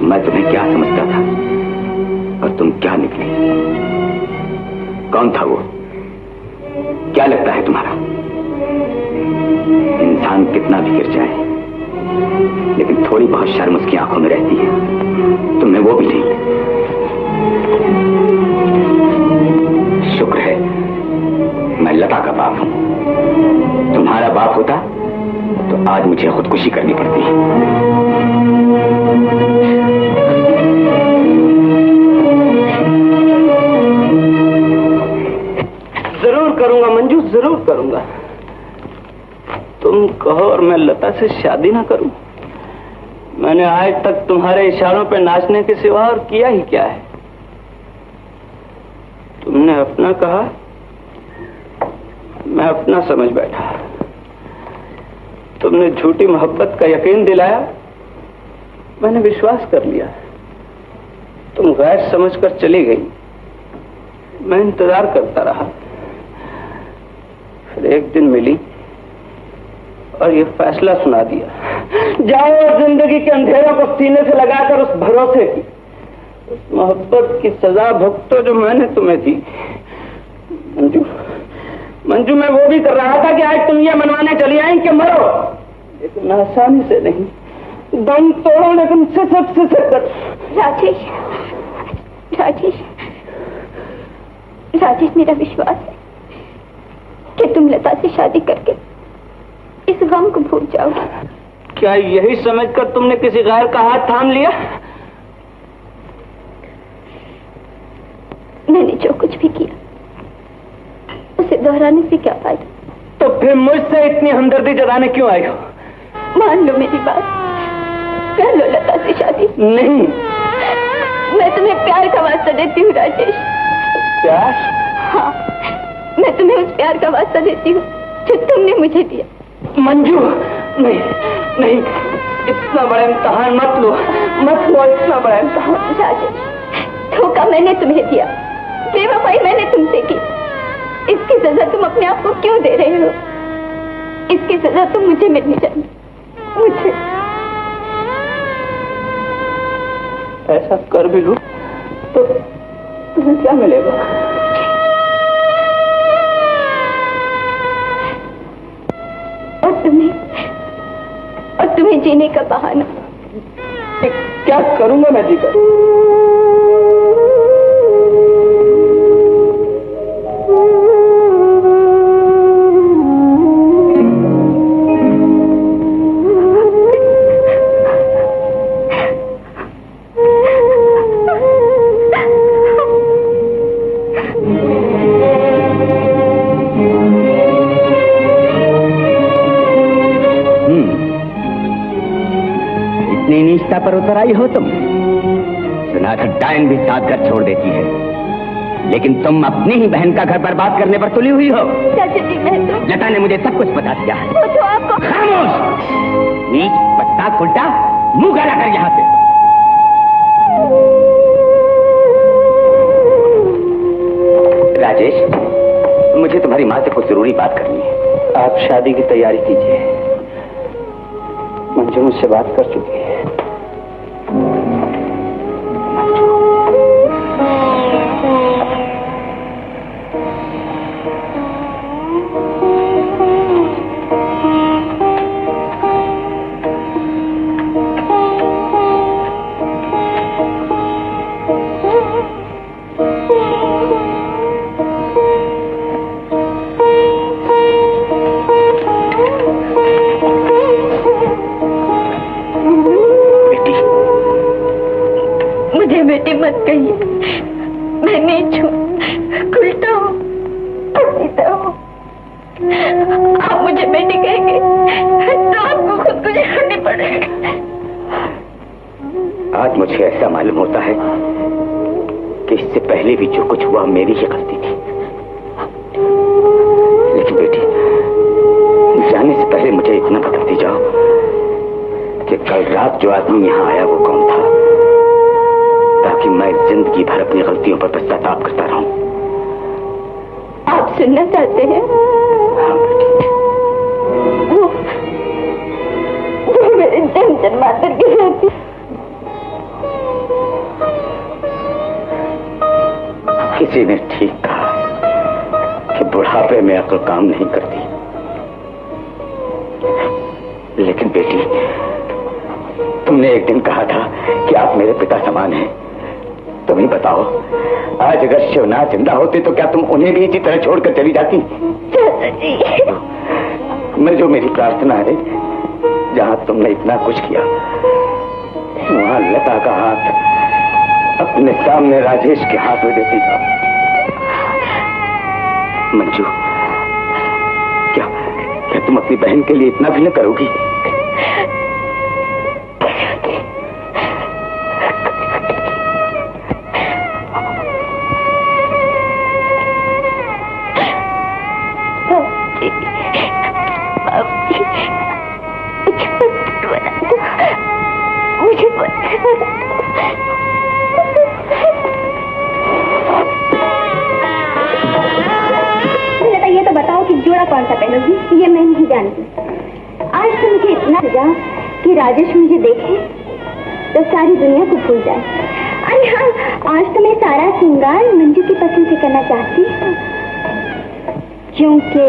मैं तुम्हें क्या समझता था और तुम क्या निकली। कौन था वो? क्या लगता है तुम्हारा? इंसान कितना भी गिर जाए लेकिन थोड़ी बहुत शर्म उसकी आंखों में रहती है। तुमने वो भी नहीं। शुक्र है मैं लता का बाप हूं। तुम्हारा बाप होता तो आज मुझे खुदकुशी करनी पड़ती है। जरूर करूंगा मंजू, जरूर करूंगा। तुम कहो और मैं लता से शादी ना करूं? मैंने आज तक तुम्हारे इशारों पे नाचने के सिवा और किया ही क्या है? तुमने अपना कहा, मैं अपना समझ बैठा। तुमने झूठी मोहब्बत का यकीन दिलाया, मैंने विश्वास कर लिया। तुम गैर समझकर चली गई, मैं इंतजार करता रहा। फिर एक दिन मिली और ये फैसला सुना दिया, जाओ जिंदगी के अंधेरों को सीने से लगाकर उस भरोसे की, उस मोहब्बत की सजा भुगतो जो मैंने तुम्हें दी। मंजू, मंजू, मैं वो भी कर रहा था कि आज तुम ये मनवाने चली आई कि मरो, लेकिन आसानी से नहीं, दम तोड़ो लेकिन सिसक कर। राजेश, राजेश, राजेश, मेरा विश्वास है कि तुम लता से शादी करके इस गम को भूल जाओगे। क्या यही समझकर तुमने किसी गैर का हाथ थाम लिया? मैंने जो कुछ भी किया उसे दोहराने से क्या फायदा? तो फिर मुझसे इतनी हमदर्दी जताने क्यों आई हो? मान लो मेरी बात, कर लो लता से शादी। नहीं, मैं तुम्हें प्यार का वास्ता देती हूँ राजेश। प्यार? हाँ, मैं तुम्हें उस प्यार का वास्ता देती हूँ जो तुमने मुझे दिया। मंजू, नहीं नहीं, इतना बड़ा इम्तिहान मत लो, मत लो इतना बड़ा इम्तिहान। राजेश, धोखा मैंने तुम्हें दिया, बेवफाई मैंने तुमसे की, इसकी सजा तुम अपने आप को क्यों दे रहे हो? इसकी सजा तुम मुझे मिलनी चाहिए, मुझे। ऐसा कर भी लूं तो तुम्हें क्या मिलेगा? और तुम्हें जीने का बहाना। क्या करूंगा मैं जीकर? पर उतर आई हो तुम। सुना था डायन भी साथ घर छोड़ देती है, लेकिन तुम अपनी ही बहन का घर बर्बाद करने पर तुली हुई हो। लता ने मुझे सब कुछ बता दिया है। वो तो आपको... खामोश! नीच पत्ता उल्टा मुंह गाला कर यहाँ से। राजेश, मुझे तुम्हारी माँ से कुछ जरूरी बात करनी है। आप शादी की तैयारी कीजिए, मंजू मुझसे बात कर चुकी है। बेटी मत कहिए, मैं नीच हूँ, उल्टा हूँ, पतिता हूँ। आप मुझे बेटी कहेंगे तो आपको खुद को करनी पड़ेगी। आज मुझे ऐसा मालूम होता है कि इससे पहले भी जो कुछ हुआ मेरी ही गलती थी। लेकिन बेटी, जाने से पहले मुझे इतना बताती जाओ कि कल रात जो आदमी यहाँ आया वो कौन था, ताकि मैं जिंदगी भर अपनी गलतियों पर पश्चाताप करता रहूं। आप सुनना चाहते हैं? हाँ बेटी। किसी ने ठीक कहा कि बुढ़ापे में अक्ल काम नहीं करती, लेकिन बेटी, तुमने एक दिन कहा था कि आप मेरे पिता समान हैं। तुम ही बताओ, आज अगर शिवनाथ जिंदा होते तो क्या तुम उन्हें भी इसी तरह छोड़कर चली जाती? मैं जो मेरी प्रार्थना है, जहां तुमने इतना कुछ किया, वहां लता का हाथ अपने सामने राजेश के हाथ में देती जाओ। मंजू, क्या तुम अपनी बहन के लिए इतना भी न करोगी? ये तो बताओ कि जोड़ा कौन सा पहनोगी? ये मैं नहीं जानती। आज तो मुझे इतना लगा कि राजेश मुझे देखे तो सारी दुनिया को भूल जाए। अरे हाँ, आज तो मैं सारा श्रृंगार मंजू की पसंद से करना चाहती हूँ, क्योंकि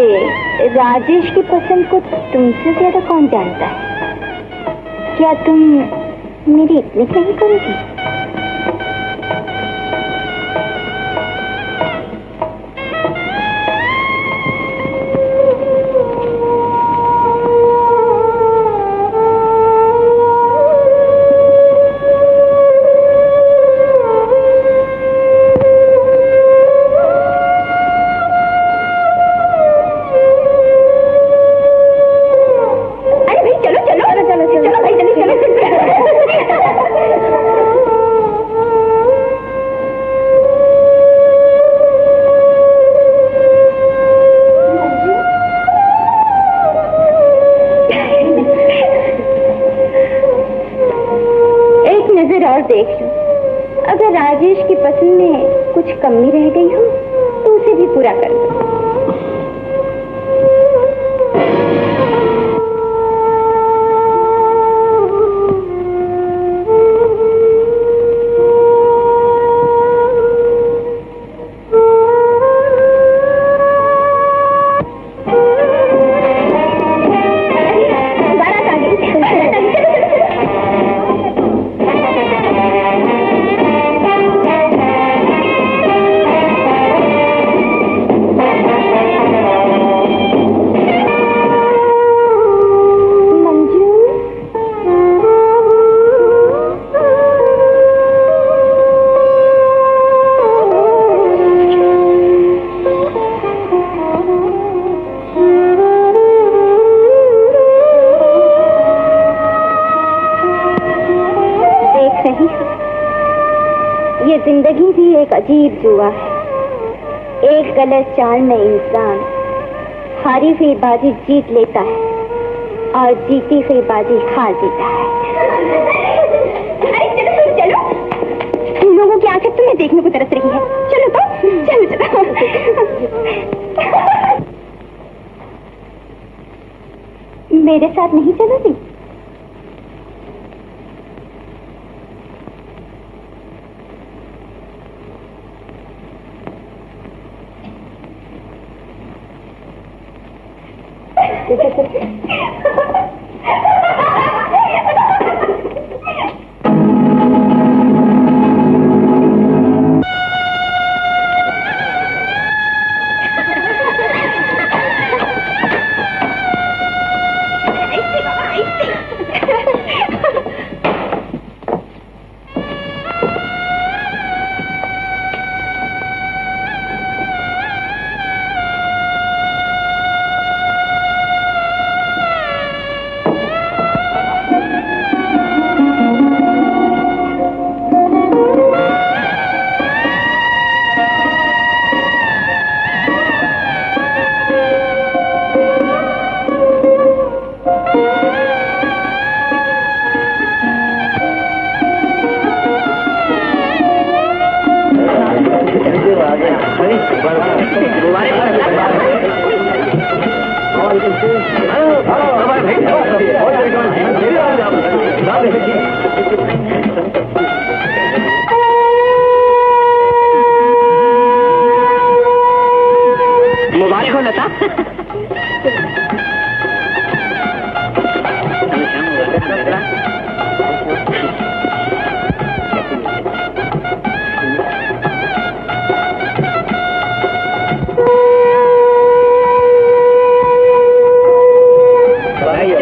राजेश की पसंद को तुमसे ज्यादा कौन जानता है। क्या तुम मेरी इतनी सही करोगी? देख लो, अगर राजेश की पसंद में कुछ कमी रह गई हो तो उसे भी पूरा कर दो। जिंदगी भी एक अजीब जुआ है। एक गलत चाल में इंसान हारी हुई बाजी जीत लेता है और जीती हुई बाजी हार देता है। अरे चलो चलो, तुम लोगों की आंखें तुम्हें देखने को तरस रही है। चलो तो चलो चलो। मेरे साथ नहीं चलोगी?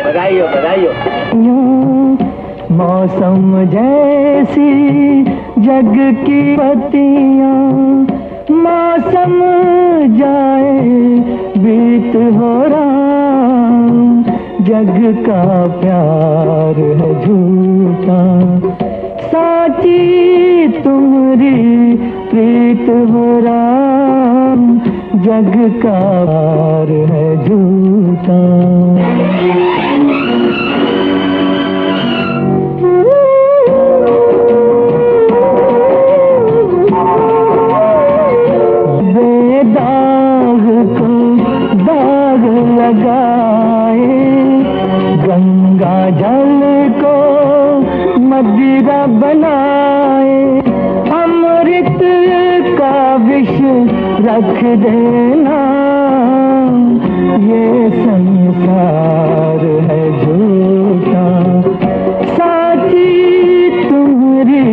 बधाइयो बधाइयो। मौसम जैसी जग की पत्तियां, मौसम जाए बीत हो राम, जग का प्यार है झूठा, साची तुम्हारी प्रीत हो राम, जग का प्यार है झूठा। दाग को दाग लगाए, गंगा जल को मदिरा बनाए, अमृत का विष रख देना, ये संसार है झूठा, साची तुम्हारी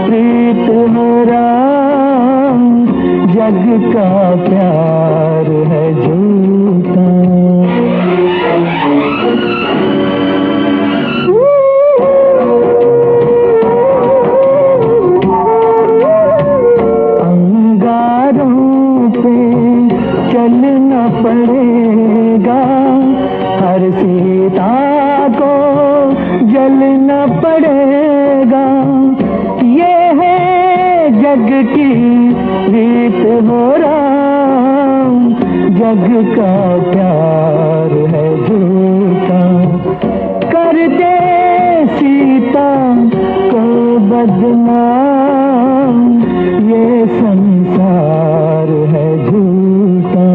प्रीत हो राम, जग का प्यार है झूठा। अंगारों पे चलना पड़ेगा, हर सीता को जलना पड़ेगा, ये है जग की रीत हो राम, जग का प्यार है झूठा, कर दे सीता को बदनाम, ये संसार है झूठा।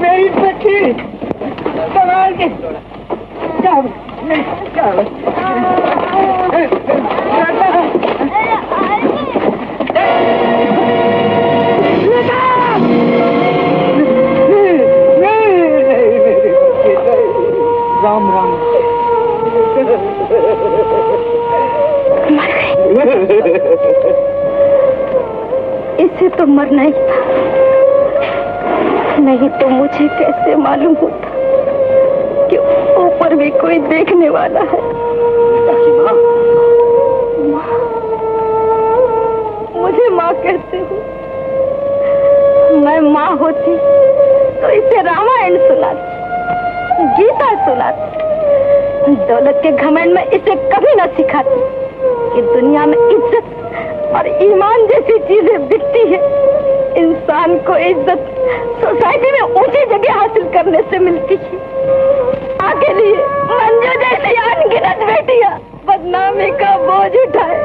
मेरी बेटी संभाल के क्या राम राम इसे तो मरना ही था, नहीं तो मुझे कैसे मालूम होता कि ऊपर भी कोई देखने वाला है। मुझे माँ कहते हो, मैं माँ होती तो इसे रामायण सुनाती, गीता सुनाती, दौलत के घमंड में इसे कभी न सिखाती कि दुनिया में इज्जत और ईमान जैसी चीजें बिकती है। इंसान को इज्जत सोसाइटी में ऊंची जगह हासिल करने से मिलती है। आगे लिए मंजू जैसी अनगिनत बेटियां बदनामी का बोझ उठाए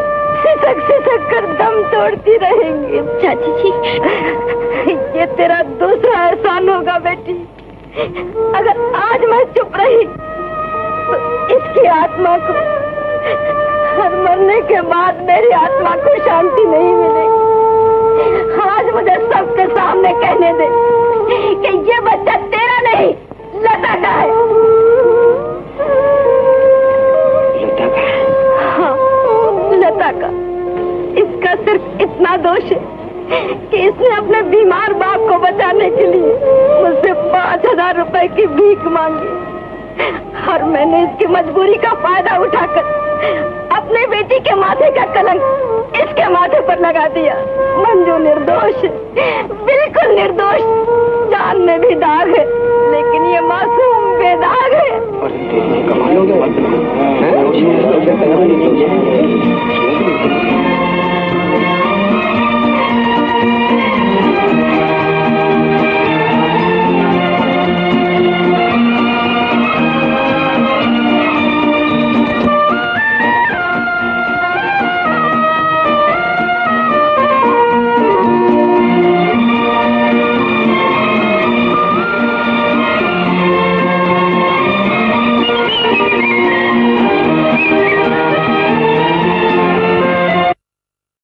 सिसक सिसक कर दम तोड़ती रहेंगी। चाची जी, ये तेरा दूसरा एहसान होगा बेटी। अगर आज मैं चुप रही तो इसकी आत्मा को हर मरने के बाद मेरी आत्मा को शांति नहीं मिलेगी। आज मुझे सबके सामने कहने दे कि ये बच्चा तेरा नहीं, लता का है। लता का? हाँ, लता का। इसका सिर्फ इतना दोष है कि इसने अपने बीमार बाप को बचाने के लिए मुझसे 5,000 रुपए की भीख मांगी और मैंने इसकी मजबूरी का फायदा उठाकर अपने बेटी के माथे का कलंक इसके माथे पर लगा दिया। मंजू निर्दोष, बिल्कुल निर्दोष, जान में भी दाग है, लेकिन ये मासूम बेदाग है।